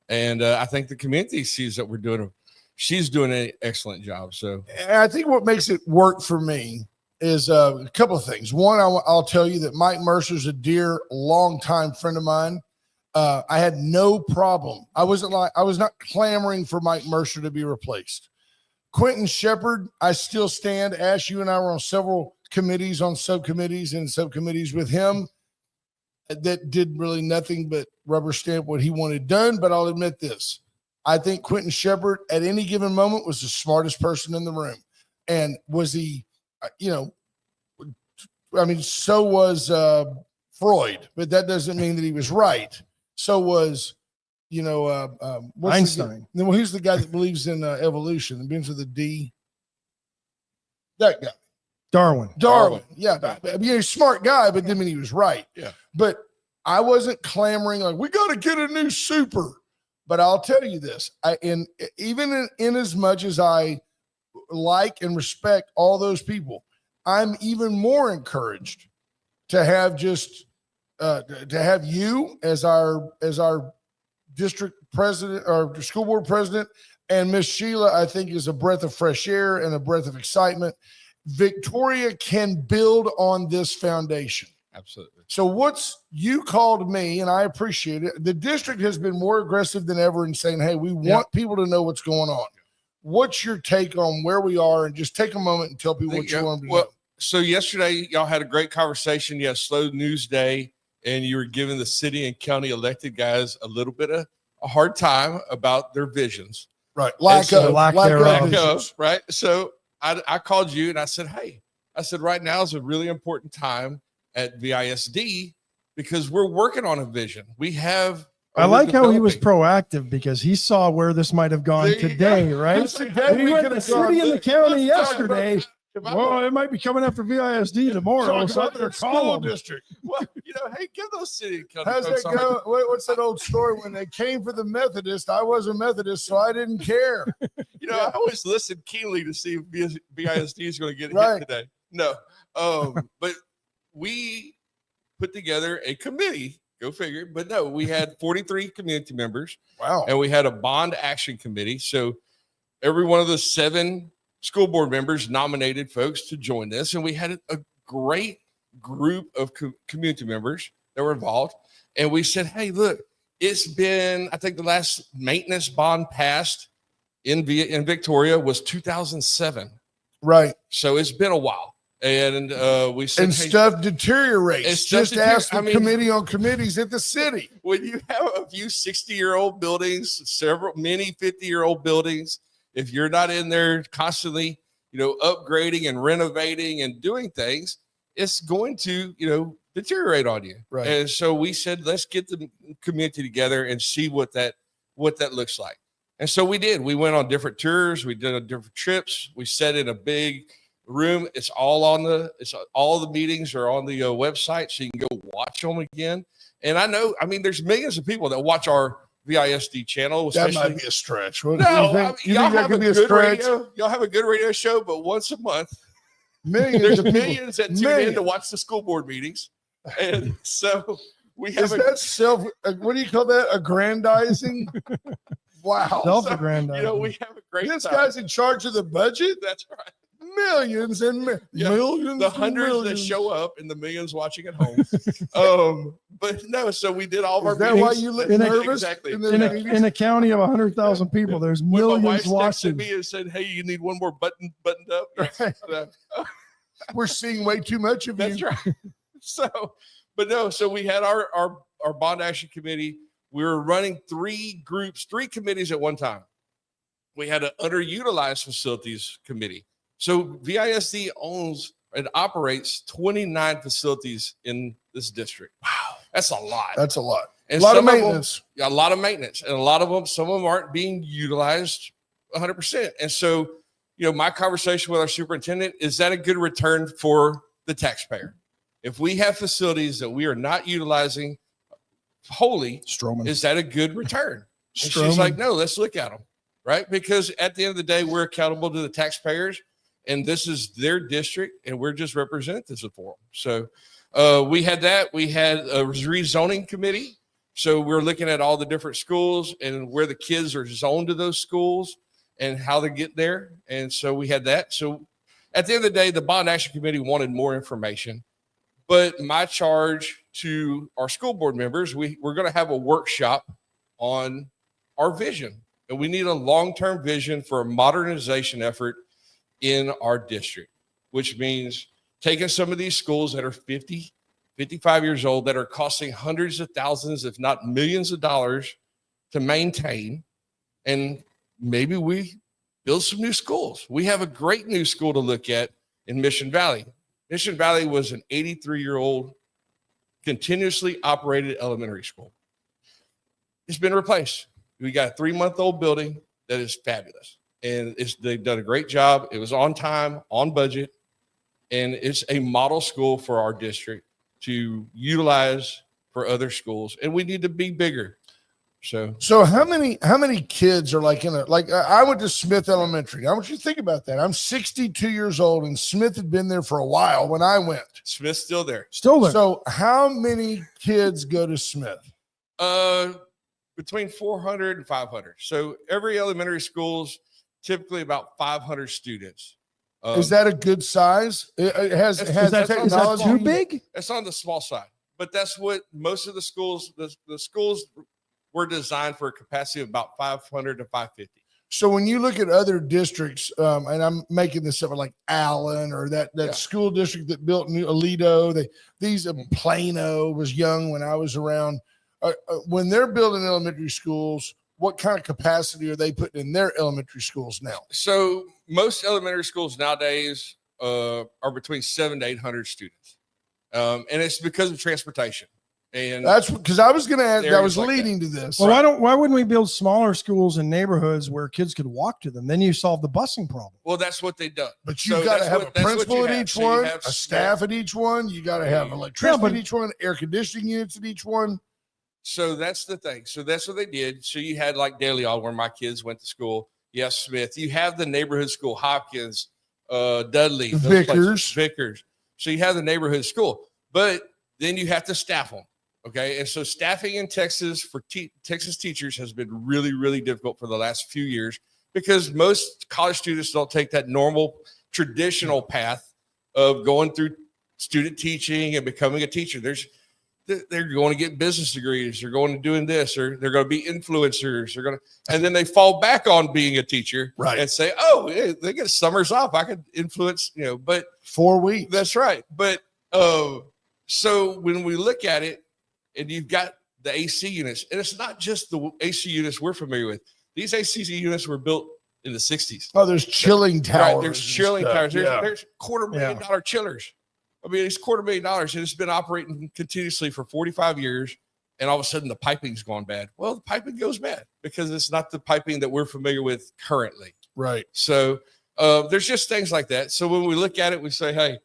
And I think the community sees that she's doing an excellent job. So And I think what makes it work for me is a couple of things. One, I'll tell you that Mike Mercer's a dear, longtime friend of mine. I had no problem. I was not clamoring for Mike Mercer to be replaced. Quentin Shepard, I still stand. Ash, you and I were on several committees, on subcommittees and subcommittees with him that did really nothing but rubber stamp what he wanted done. But I'll admit this. I think Quentin Shepard at any given moment was the smartest person in the room. And was he, so was Freud, but that doesn't mean that he was right. So was, Einstein. Well, who's the guy that believes in evolution and begins with a D? That guy. Darwin. Yeah. I mean, he's a smart guy, but didn't mean he was right. Yeah. But I wasn't clamoring like, we got to get a new super. But I'll tell you this, even in as much as I like and respect all those people, I'm even more encouraged to have you as our district president or school board president, and Miss Sheila, I think, is a breath of fresh air and a breath of excitement. Victoria can build on this foundation. absolutely. So you called me, and I appreciate it. The district has been more aggressive than ever in saying, hey, we want people to know what's going on. What's your take on where we are? And just take a moment and tell people what you want them to know. So yesterday, y'all had a great conversation. You had a slow news day, and you were giving the city and county elected guys a little bit of a hard time about their visions. Right. Lack thereof. Lack of, right. So I called you and I said, hey, right now is a really important time at VISD because we're working on a vision. I like how he was proactive because he saw where this might have gone today, right? We went to the city and the county yesterday. Well, it might be coming after VISD tomorrow. So I'm going to call them. District. Well, hey, give those city and county How's folks that go? What's that old story? When they came for the Methodist, I was a Methodist, so I didn't care. I always listen keenly to see if VISD is going to get Right. hit today. No, but we put together a committee. Go figure. But no, we had 43 community members. Wow. And we had a bond action committee. So every one of the 7 school board members nominated folks to join this, and we had a great group of community members that were involved. And we said, hey, look, it's been, I think the last maintenance bond passed in Victoria was 2007. Right. So it's been a while. And we said, and hey, stuff deteriorates. and stuff Just ask the I mean, committee on committees at the city. when you have a few 60-year-old buildings, many 50-year-old buildings, if you're not in there constantly, upgrading and renovating and doing things, it's going to, deteriorate on you. Right. And so we said, let's get the community together and see what that looks like. And so we did. We went on different tours. We did different trips. We sat in a big room. It's all all the meetings are on the website, so you can go watch them again. And there's millions of people that watch our VISD channel. That might be a stretch. What, No, you think, you y'all think that have could a be a good stretch? radio. Y'all have a good radio show, but once a month, Millions there's of people. millions that tune in to watch the school board meetings. And so we have Is that what do you call that? Aggrandizing? Wow. Self-aggrandizing. we have a great This time. guy's in charge of the budget? That's right. Millions and Yeah, millions. The hundreds and that millions. show up and the millions watching at home. But no, so we did all of our Is that why meetings. you look In a- nervous? Exactly. in the In meetings? a county of 100,000 people, there's When my wife millions texted watching. me and said, "Hey, you need one more buttoned up." Right. Uh, We're seeing way too much of That's you. right. So we had our bond action committee. We were running three committees at one time. We had an underutilized facilities committee. So VISD owns and operates 29 facilities in this district. Wow. That's a lot. That's a lot. And A lot of some them- maintenance. a lot of maintenance. And a lot of them, some of them aren't being utilized 100%. And so, my conversation with our superintendent, is that a good return for the taxpayer? If we have facilities that we are not utilizing wholly, Stroman. is that a good return? And she's Stroman. like, no, let's look at them. Right. Because at the end of the day, we're accountable to the taxpayers, and this is their district, and we're just representatives for them. So we had that. We had a rezoning committee. So we're looking at all the different schools and where the kids are zoned to those schools and how they get there. And so we had that. So at the end of the day, the bond action committee wanted more information. But my charge to our school board members, we're going to have a workshop on our vision. And we need a long-term vision for a modernization effort in our district, which means taking some of these schools that are 50, 55 years old, that are costing hundreds of thousands, if not millions of dollars to maintain, and maybe we build some new schools. We have a great new school to look at in Mission Valley. Mission Valley was an 83-year-old continuously operated elementary school. It's been replaced. We got a 3-month-old building that is fabulous, and they've done a great job. It was on time, on budget, and it's a model school for our district to utilize for other schools, and we need to be bigger. So how many kids are I went to Smith Elementary. I want you to think about that. I'm 62 years old, and Smith had been there for a while when I went. Smith's still there. Still there. So how many kids go to Smith? Between 400 and 500. So every elementary school's typically about 500 students. Is that a good size? It has Is is that technology. too big? It's on the small side, but that's what most of the schools, the schools were designed for a capacity of about 500 to 550. So when you look at other districts, and I'm making this up, like Allen or that Yeah. school district that built New Aledo, Plano was young when I was around. When they're building elementary schools, what kind of capacity are they putting in their elementary schools now? So most elementary schools nowadays are between 700 to 800 students. And it's because of transportation. And That's because I was going to ask. That Areas was like leading to this. Well, why wouldn't we build smaller schools in neighborhoods where kids could walk to them? Then you solve the busing problem. well, that's what they've done. But you've So got to that's have what- a that's what principal you at have. each So you one, have a staff at each one. You got to have electricity but- at each one, air conditioning units at each one. So that's the thing. So that's what they did. So you had like De Leon, where my kids went to school. Yes, Smith. You have the neighborhood school, Hopkins, Dudley, those places, Vickers. So you have the neighborhood school, but then you have to staff them. Okay. And so staffing in Texas for Texas teachers has been really, really difficult for the last few years because most college students don't take that normal traditional path of going through student teaching and becoming a teacher. They're going to get business degrees. They're going to doing this, or they're going to be influencers. And then they fall back on being a teacher, right? And say, "Oh, yeah, they get summers off. I could influence, But 4 weeks. That's right. But so when we look at it, and you've got the AC units, and it's not just the AC units we're familiar with. These AC units were built in the 60s. Oh, there's chilling towers. Right, there's chilling towers. There's $250,000 chillers. I mean, it's $250,000, and it's been operating continuously for 45 years. And all of a sudden, the piping's gone bad. Well, the piping goes bad because it's not the piping that we're familiar with currently. Right. So there's just things like that. So when we look at it, we say, hey,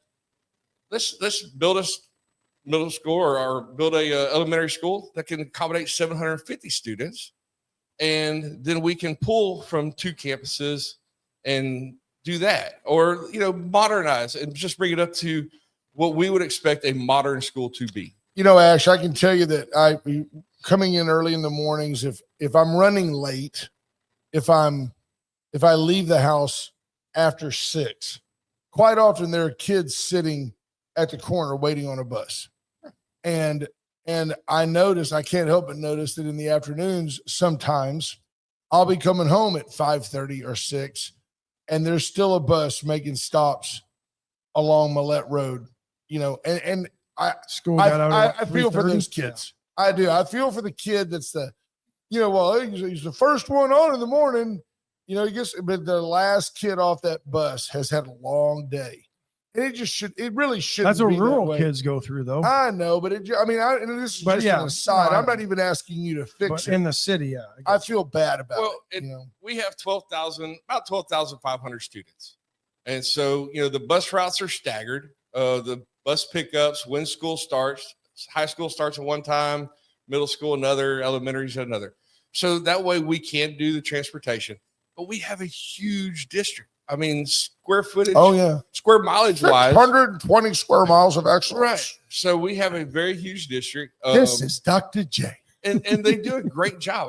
let's build a middle school or build a elementary school that can accommodate 750 students. And then we can pull from 2 campuses and do that, or, modernize and just bring it up to what we would expect a modern school to be. Ash, I can tell you that coming in early in the mornings, if I'm running late, if I leave the house after 6, quite often there are kids sitting at the corner waiting on a bus. And I can't help but notice that in the afternoons, sometimes I'll be coming home at 5:30 or 6, and there's still a bus making stops along Millette Road, and I feel for those kids. Yeah. I do. I feel for the kid that's he's the first one on in the morning, but the last kid off that bus has had a long day. And it really shouldn't. That's what be rural that way. kids go through, though. I know, but and this is just an aside. I'm not even asking you to fix it. In the city, yeah. I feel bad about it. We have about 12,500 students. And so, the bus routes are staggered. The bus pickups, when school starts, high school starts at one time, middle school another, elementary's another. So that way we can do the transportation. But we have a huge district. I mean, square footage. Oh, yeah. Square mileage wise. 120 square miles of excellence. Right. So we have a very huge district. This is Dr. J. And they do a great job.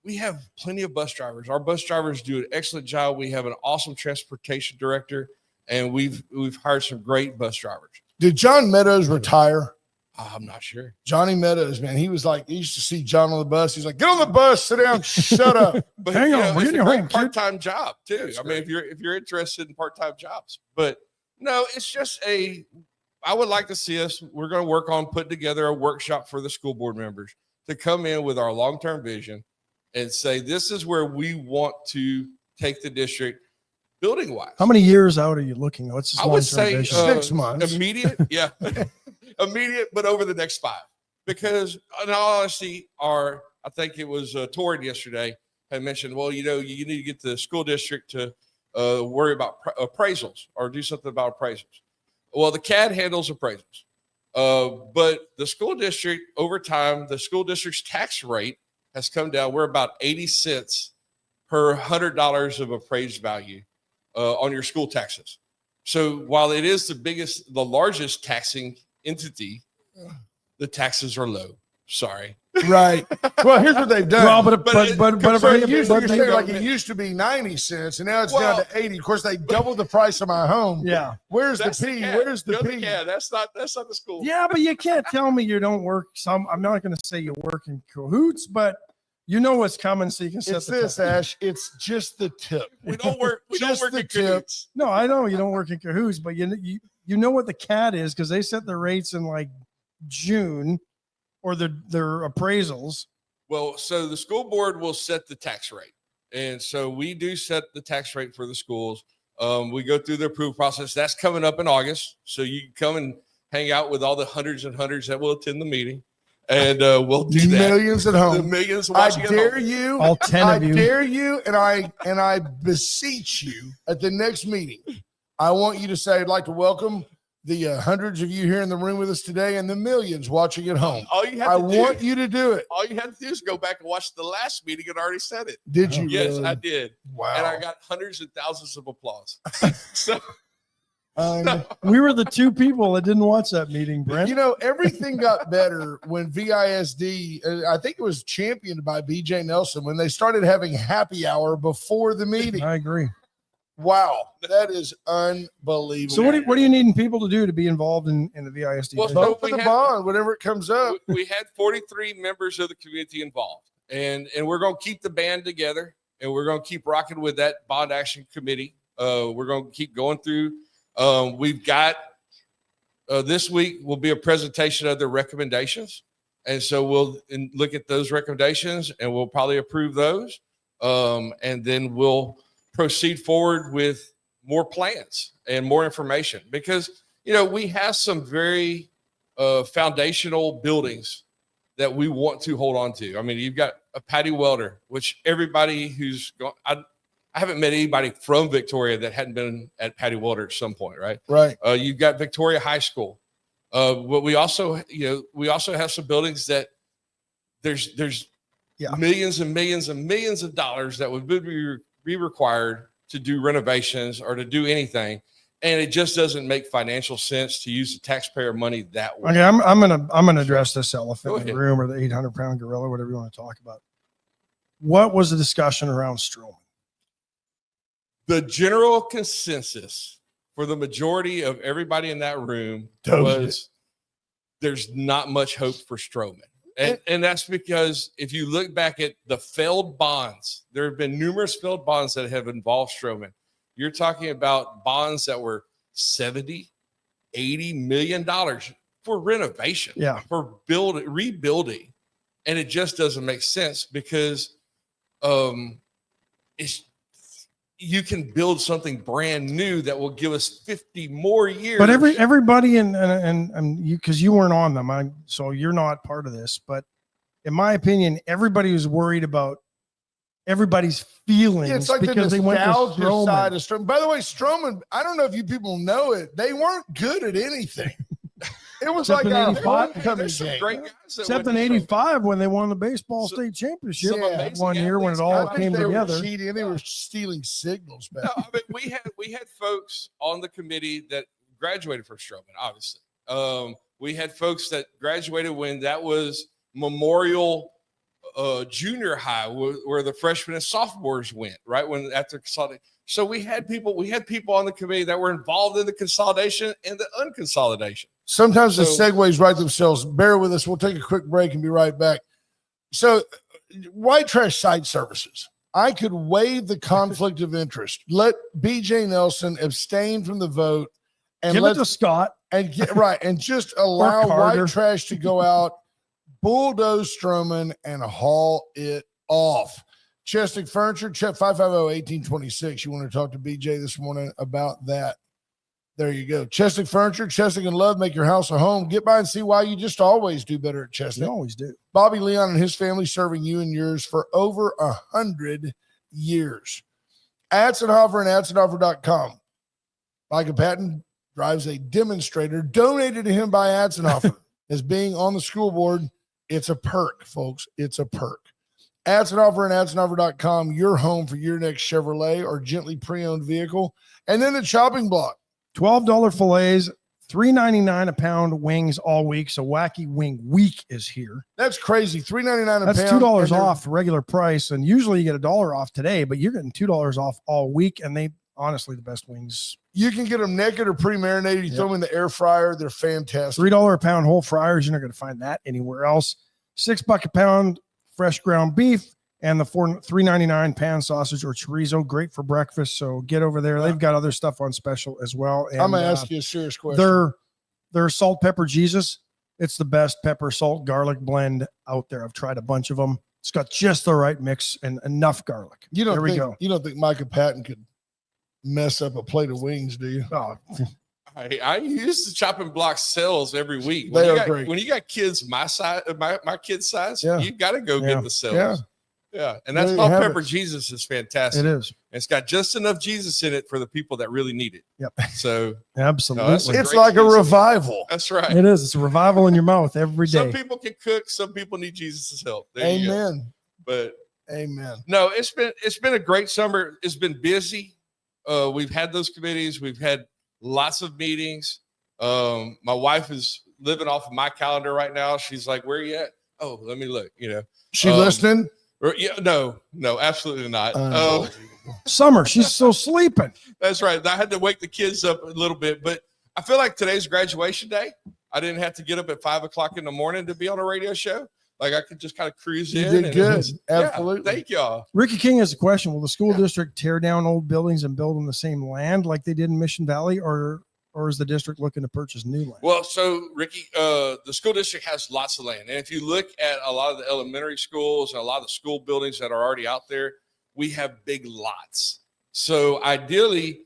We have plenty of bus drivers. Our bus drivers do an excellent job. We have an awesome transportation director, and we've hired some great bus drivers. Did John Meadows retire? I'm not sure. Johnny Meadows, man. He used to see John on the bus. He's like, get on the bus, sit down, shut up. But hang on, it's a great part-time job too. That's great. If you're interested in part-time jobs, but no, it's just I would like to see us. We're going to work on putting together a workshop for the school board members to come in with our long-term vision and say, this is where we want to take the district building wise. How many years out are you looking? What's this? I would say vision? 6 months. Immediate. Yeah. Immediate, but over the next 5, because in all honesty, I think it was Torrid yesterday had mentioned, well, you need to get the school district to worry about appraisals or do something about appraisals. Well, the CAD handles appraisals, but the school district over time, the school district's tax rate has come down. We're about 80 cents per $100 of appraised value on your school taxes. So while it is the largest taxing entity, the taxes are low. Sorry. Right. Well, here's what they've done. Well, it used to be 90 cents, and now it's down to 80. Of course, they doubled the price of my home. Yeah. Where's the P? Where's the P? Yeah, that's not the school. Yeah, but you can't tell me you don't work. I'm not going to say you work in cahoots, but you know what's coming, so you can set it's the this, time. Ash. It's just the tip. We don't work. We don't work in cahoots. No, I know you don't work in cahoots, but you know what the CAD is, because they set their rates in like June, or their appraisals. Well, so the school board will set the tax rate, and so we do set the tax rate for the schools. We go through the approval process. That's coming up in August, so you can come and hang out with all the hundreds and hundreds that will attend the meeting. And we'll do that. Millions at home. The millions watching. I dare you. All 10 of you. I dare you, and I beseech you at the next meeting. I want you to say, I'd like to welcome the hundreds of you here in the room with us today and the millions watching at home. I want you to do it. All you have to do is go back and watch the last meeting and already said it. Did you? Yes, really? I did. Wow. And I got hundreds and thousands of applause. So We were the two people that didn't watch that meeting, Brent. You know, everything got better when VISD, I think it was championed by BJ Nelson, when they started having happy hour before the meeting. I agree. Wow, that is unbelievable. So what are you needing people to do to be involved in the VISD? Well, thing? so Vote for the bond, whenever it comes up. We had 43 members of the community involved, and we're going to keep the band together, and we're going to keep rocking with that bond action committee. We're going to keep going through. We've got this week will be a presentation of their recommendations, and so we'll look at those recommendations, and we'll probably approve those, and then we'll proceed forward with more plans and more information, because we have some very foundational buildings that we want to hold on to. I mean, you've got a Patty Welder, which everybody who's gone, I haven't met anybody from Victoria that hadn't been at Patty Welder at some point, right? Right. You've got Victoria High School. But we also have some buildings that there's millions and millions and millions of dollars that would be required to do renovations or to do anything, and it just doesn't make financial sense to use the taxpayer money that way. Okay, I'm gonna address this elephant Go in the ahead. room, or the 800-pound gorilla, whatever you want to talk about. What was the discussion around Strowman? The general consensus for the majority of everybody in that room was there's not much hope for Strowman. And that's because if you look back at the failed bonds, there have been numerous failed bonds that have involved Strowman. You're talking about bonds that were $70, $80 million for renovation, for rebuilding. And it just doesn't make sense because you can build something brand new that will give us 50 more years. But everybody and you, because you weren't on them, so you're not part of this. But in my opinion, everybody was worried about everybody's feelings it's like because the they went to nostalgia Strowman. side of Strowman. By the way, Strowman, I don't know if you people know it, they weren't good at anything. It was Except like in a 85. homecoming There's some game. great guys that Except went in to Strowman. '85 when they won the baseball state championship some amazing one year when it athletes. all I came think they together. were cheating. They were stealing signals back. No, I mean, we had folks on the committee that graduated from Strowman, obviously. We had folks that graduated when that was Memorial Junior High, where the freshmen and sophomores went, right? When after consolidation. So we had people on the committee that were involved in the consolidation and the unconsolidation. Sometimes the segues write themselves. Bear with us. We'll take a quick break and be right back. So, white trash site services. I could waive the conflict of interest. Let BJ Nelson abstain from the vote and Give it to Scott. and get right and just allow Carter. white trash to go out, bulldoze Strowman, and haul it off. Chestic Furniture, check 550-1826. You want to talk to BJ this morning about that? There you go. Chestic Furniture, Chestic and Love, make your house a home. Get by and see why you just always do better at Chestic. They always do. Bobby Leon and his family serving you and yours for over 100 years. Atzenhofer and Atzenhofer.com. Micah Patton drives a demonstrator donated to him by Atzenhofer as being on the school board. It's a perk, folks. It's a perk. Atzenhofer and Atzenhofer.com, your home for your next Chevrolet or gently pre-owned vehicle. And then the chopping block. $12 fillets, $3.99 a pound wings all week. So Wacky Wing Week is here. That's crazy. $3.99 a That's pound. $2 off regular price. And usually you get $1 off today, but you're getting $2 off all week. And they honestly the best wings. You can get them naked or pre-marinated. You throw them in the air fryer. They're fantastic. $3 a pound whole fryers. You're not going to find that anywhere else. $6 a pound fresh ground beef. And the $3.99 pan sausage or chorizo, great for breakfast. So get over there. They've got other stuff on special as well. And I'm going to ask you a serious question. Their salt pepper Jesus. It's the best pepper salt garlic blend out there. I've tried a bunch of them. It's got just the right mix and enough garlic. You don't go. think Micah Patton could mess up a plate of wings, do you? Oh, I use the chopping block cells every week. They are great. When you got kids my size, my kid's size, Yeah. you got to go get the cells. Yeah. Yeah, and that's There you salt have pepper it. Jesus is fantastic. it is. It's got just enough Jesus in it for the people that really need it. Yep. So Absolutely. that's It's great like a cheese. revival. that's right. It is. It's a revival in your mouth every Some day. people can cook. Some people need Jesus' help. There you go. Amen. But Amen. no, it's been a great summer. It's been busy. We've had those committees. We've had lots of meetings. My wife is living off of my calendar right now. She's like, "Where are you at?" Oh, let me look. She listening? Yeah, no, absolutely not. Summer, she's still sleeping. That's right. I had to wake the kids up a little bit, but I feel like today's graduation day. I didn't have to get up at 5 o'clock in the morning to be on a radio show. Like I could just kind of cruise in. You did good. Yeah, Absolutely. thank y'all. Ricky King has a question. Will the school district tear down old buildings and build on the same land like they did in Mission Valley, or is the district looking to purchase new land? Well, so Ricky, the school district has lots of land. And if you look at a lot of the elementary schools and a lot of the school buildings that are already out there, we have big lots. So ideally,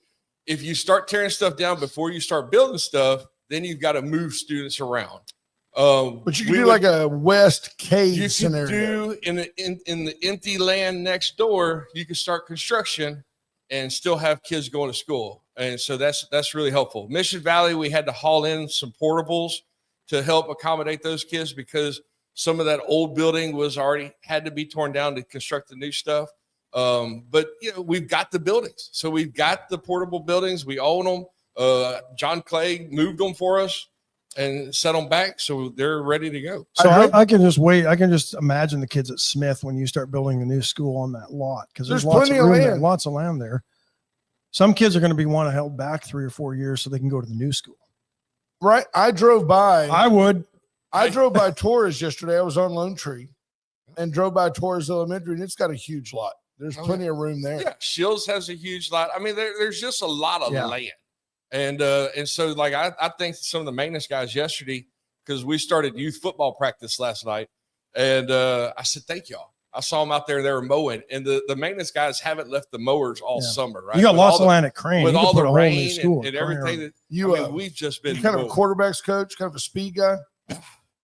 if you start tearing stuff down before you start building stuff, then you've got to move students around. But you can do like a West Cave scenario. In the empty land next door, you can start construction and still have kids going to school. And so that's really helpful. Mission Valley, we had to haul in some portables to help accommodate those kids because some of that old building was already had to be torn down to construct the new stuff. But we've got the buildings. So we've got the portable buildings. We own them. John Clay moved them for us and set them back. So they're ready to go. So I can just wait. I can just imagine the kids at Smith when you start building the new school on that lot. Cause there's lots of room there, lots of land there. Some kids are going to be held back 3 or 4 years so they can go to the new school. Right. I drove by. I drove by Torres yesterday. I was on Lone Tree and drove by Torres Elementary, and it's got a huge lot. There's plenty of room there. Yeah, Shields has a huge lot. I mean, there's just a lot of land. And so like I think some of the maintenance guys yesterday, because we started youth football practice last night, and I said, thank y'all. I saw them out there, they were mowing, and the maintenance guys haven't left the mowers all summer, right? You got lots of land at Crane. With all the rain and and everything that we've just been kind of a quarterbacks coach, kind of a speed guy.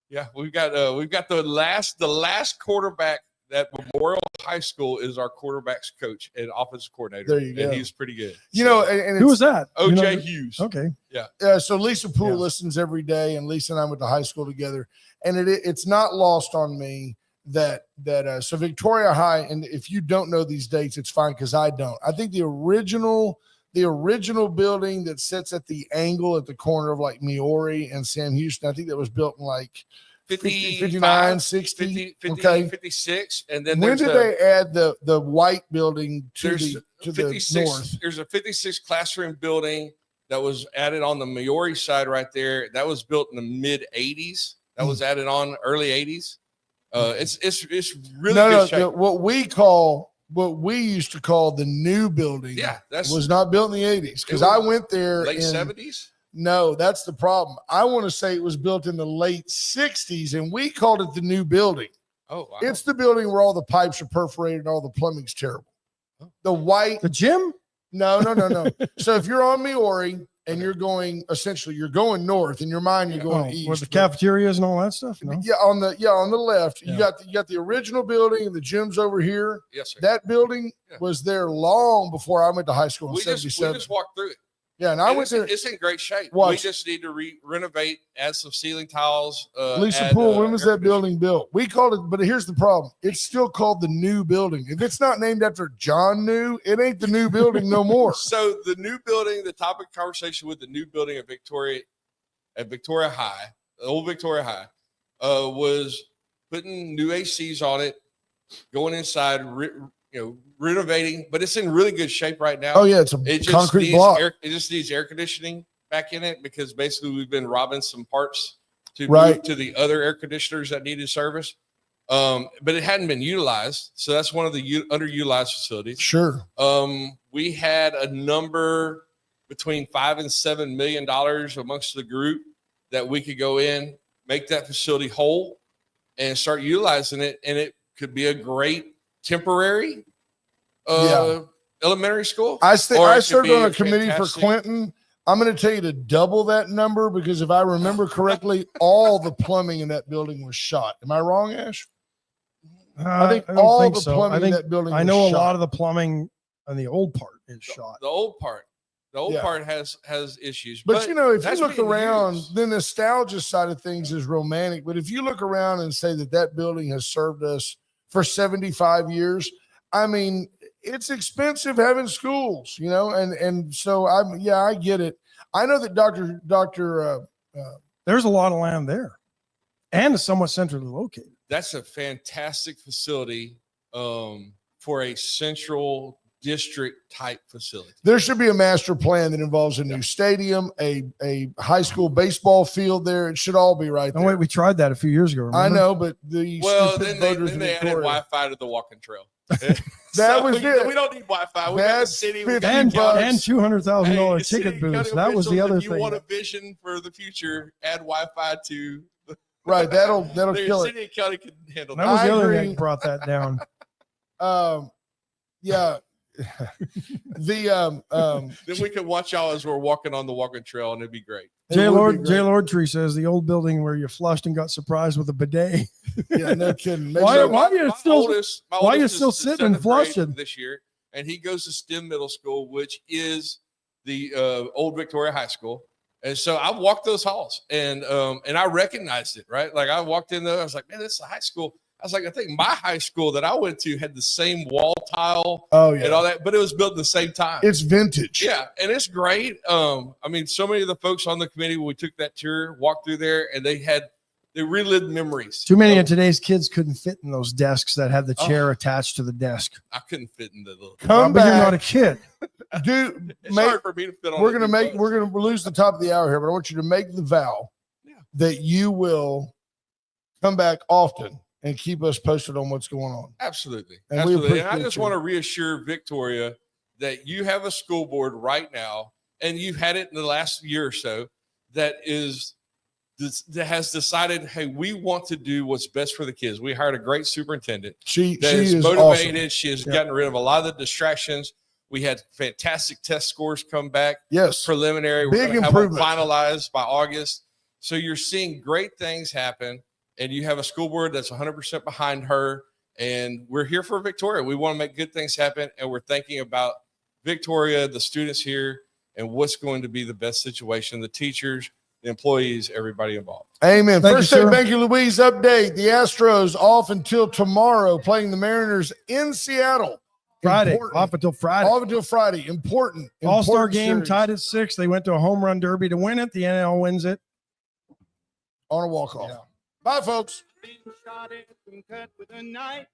Yeah, we've got the last quarterback at Memorial High School is our quarterbacks coach and offensive coordinator. There you go. And he's pretty good. And who was that? OJ Hughes. Okay. Yeah. So Lisa Poole listens every day, and Lisa and I went to high school together. And it's not lost on me that so Victoria High, and if you don't know these dates, it's fine because I don't. I think the original building that sits at the angle at the corner of like Miori and Sam Houston, I think that was built in like 59, 60, 56. And then when did they add the white building to the north? There's a 56 classroom building that was added on the Miori side right there. That was built in the mid 80s. That was added on early 80s. It's really good shape. What we used to call the new building was not built in the 80s because I went there late 70s. No, that's the problem. I want to say it was built in the late 60s, and we called it the new building. Oh, wow. It's the building where all the pipes are perforated and all the plumbing's terrible. The gym? No. So if you're on Miori and you're going north, in your mind you're going east. Where the cafeterias and all that stuff? No? Yeah, on the left. You got the original building and the gym's over here. Yes, sir. That building was there long before I went to high school in 77. We just walked through it. Yeah, and I went there. It's in great shape. Watch. We just need to renovate, add some ceiling tiles. Lisa Poole, when was that building built? We called it, but here's the problem. It's still called the new building. If it's not named after John New, it ain't the new building no more. So the new building, the topic of conversation with the new building at Victoria High, the old Victoria High, was putting new ACs on it, going inside, renovating, but it's in really good shape right now. Oh yeah, it's a concrete block. It just needs air conditioning back in it because basically we've been robbing some parts to move to the other air conditioners that needed service. But it hadn't been utilized, so that's one of the underutilized facilities. Sure. We had a number between $5 and $7 million amongst the group that we could go in, make that facility whole, and start utilizing it, and it could be a great temporary elementary school. I served on a committee for Clinton. I'm going to tell you to double that number because if I remember correctly, all the plumbing in that building was shot. Am I wrong, Ash? I think all the plumbing in that building was shot. I know a lot of the plumbing on the old part is shot. The old part has issues. But if you look around, the nostalgia side of things is romantic. But if you look around and say that building has served us for 75 years, I mean, it's expensive having schools, and so I get it. I know that Dr. There's a lot of land there, and it's somewhat centrally located. That's a fantastic facility for a central district type facility. There should be a master plan that involves a new stadium, a high school baseball field there. It should all be right there. Oh, wait, we tried that a few years ago. I Remember? know, but the then they added Wi-Fi to the walking trail. That was it. We don't need Wi-Fi. We got the That's city. We got And the county. $200,000 Hey, city, ticket booths. county That was the officials, other if you thing. want a vision for the future, add Wi-Fi to Right, that'll the kill it. city and county can handle That that. was I the other agree. thing that brought that down. Yeah. Then we can watch y'all as we're walking on the walking trail, and it'd be great. Jay would be Lord, great. Jay Lord Tree says the old building where you flushed and got surprised with a bidet. Yeah, no kidding. Why are you still- my why are you oldest still is sitting and 7th grade flushing? this year? And he goes to STEM Middle School, which is the old Victoria High School. And so I walked those halls, and I recognized it, right? Like I walked in there, I was like, man, this is a high school. I was like, I think my high school that I went to had the same wall tile Oh and yeah, all that, but it was built at the same time. it's vintage. Yeah, and it's great. I mean, so many of the folks on the committee when we took that tour walked through there, and they relived memories. Too many of today's kids couldn't fit in those desks that had the chair attached to the desk. I couldn't fit in the little. Come But you're not a back, kid. dude. It's Make, hard for me to fit on. we're gonna lose the top of the hour here, but I want you to make the vow that you will come back often and keep us posted on what's going on. Absolutely. And we Absolutely. And I appreciate just you. want to reassure Victoria that you have a school board right now, and you've had it in the last year or so, that has decided, hey, we want to do what's best for the kids. We hired a great superintendent She that is is motivated. awesome. She has Yeah. gotten rid of a lot of the distractions. We had fantastic test scores come back. Yes, Preliminary. We're Big gonna have them improvement. finalized by August. So you're seeing great things happen, and you have a school board that's 100% behind her. And we're here for Victoria. We want to make good things happen, and we're thinking about Victoria, the students here, and what's going to be the best situation, the teachers, the employees, everybody involved. Amen. Thank First you, thing, sir. thank you, Louise. Update: the Astros off until tomorrow, playing the Mariners in Seattle. Friday, Important. off until Friday. Off until Friday. Important. All-Star important game series. tied at 6. They went to a home run derby to win it. The NL wins it. On a walk-off. Yeah. Bye, folks. Been shot at and cut with a knife.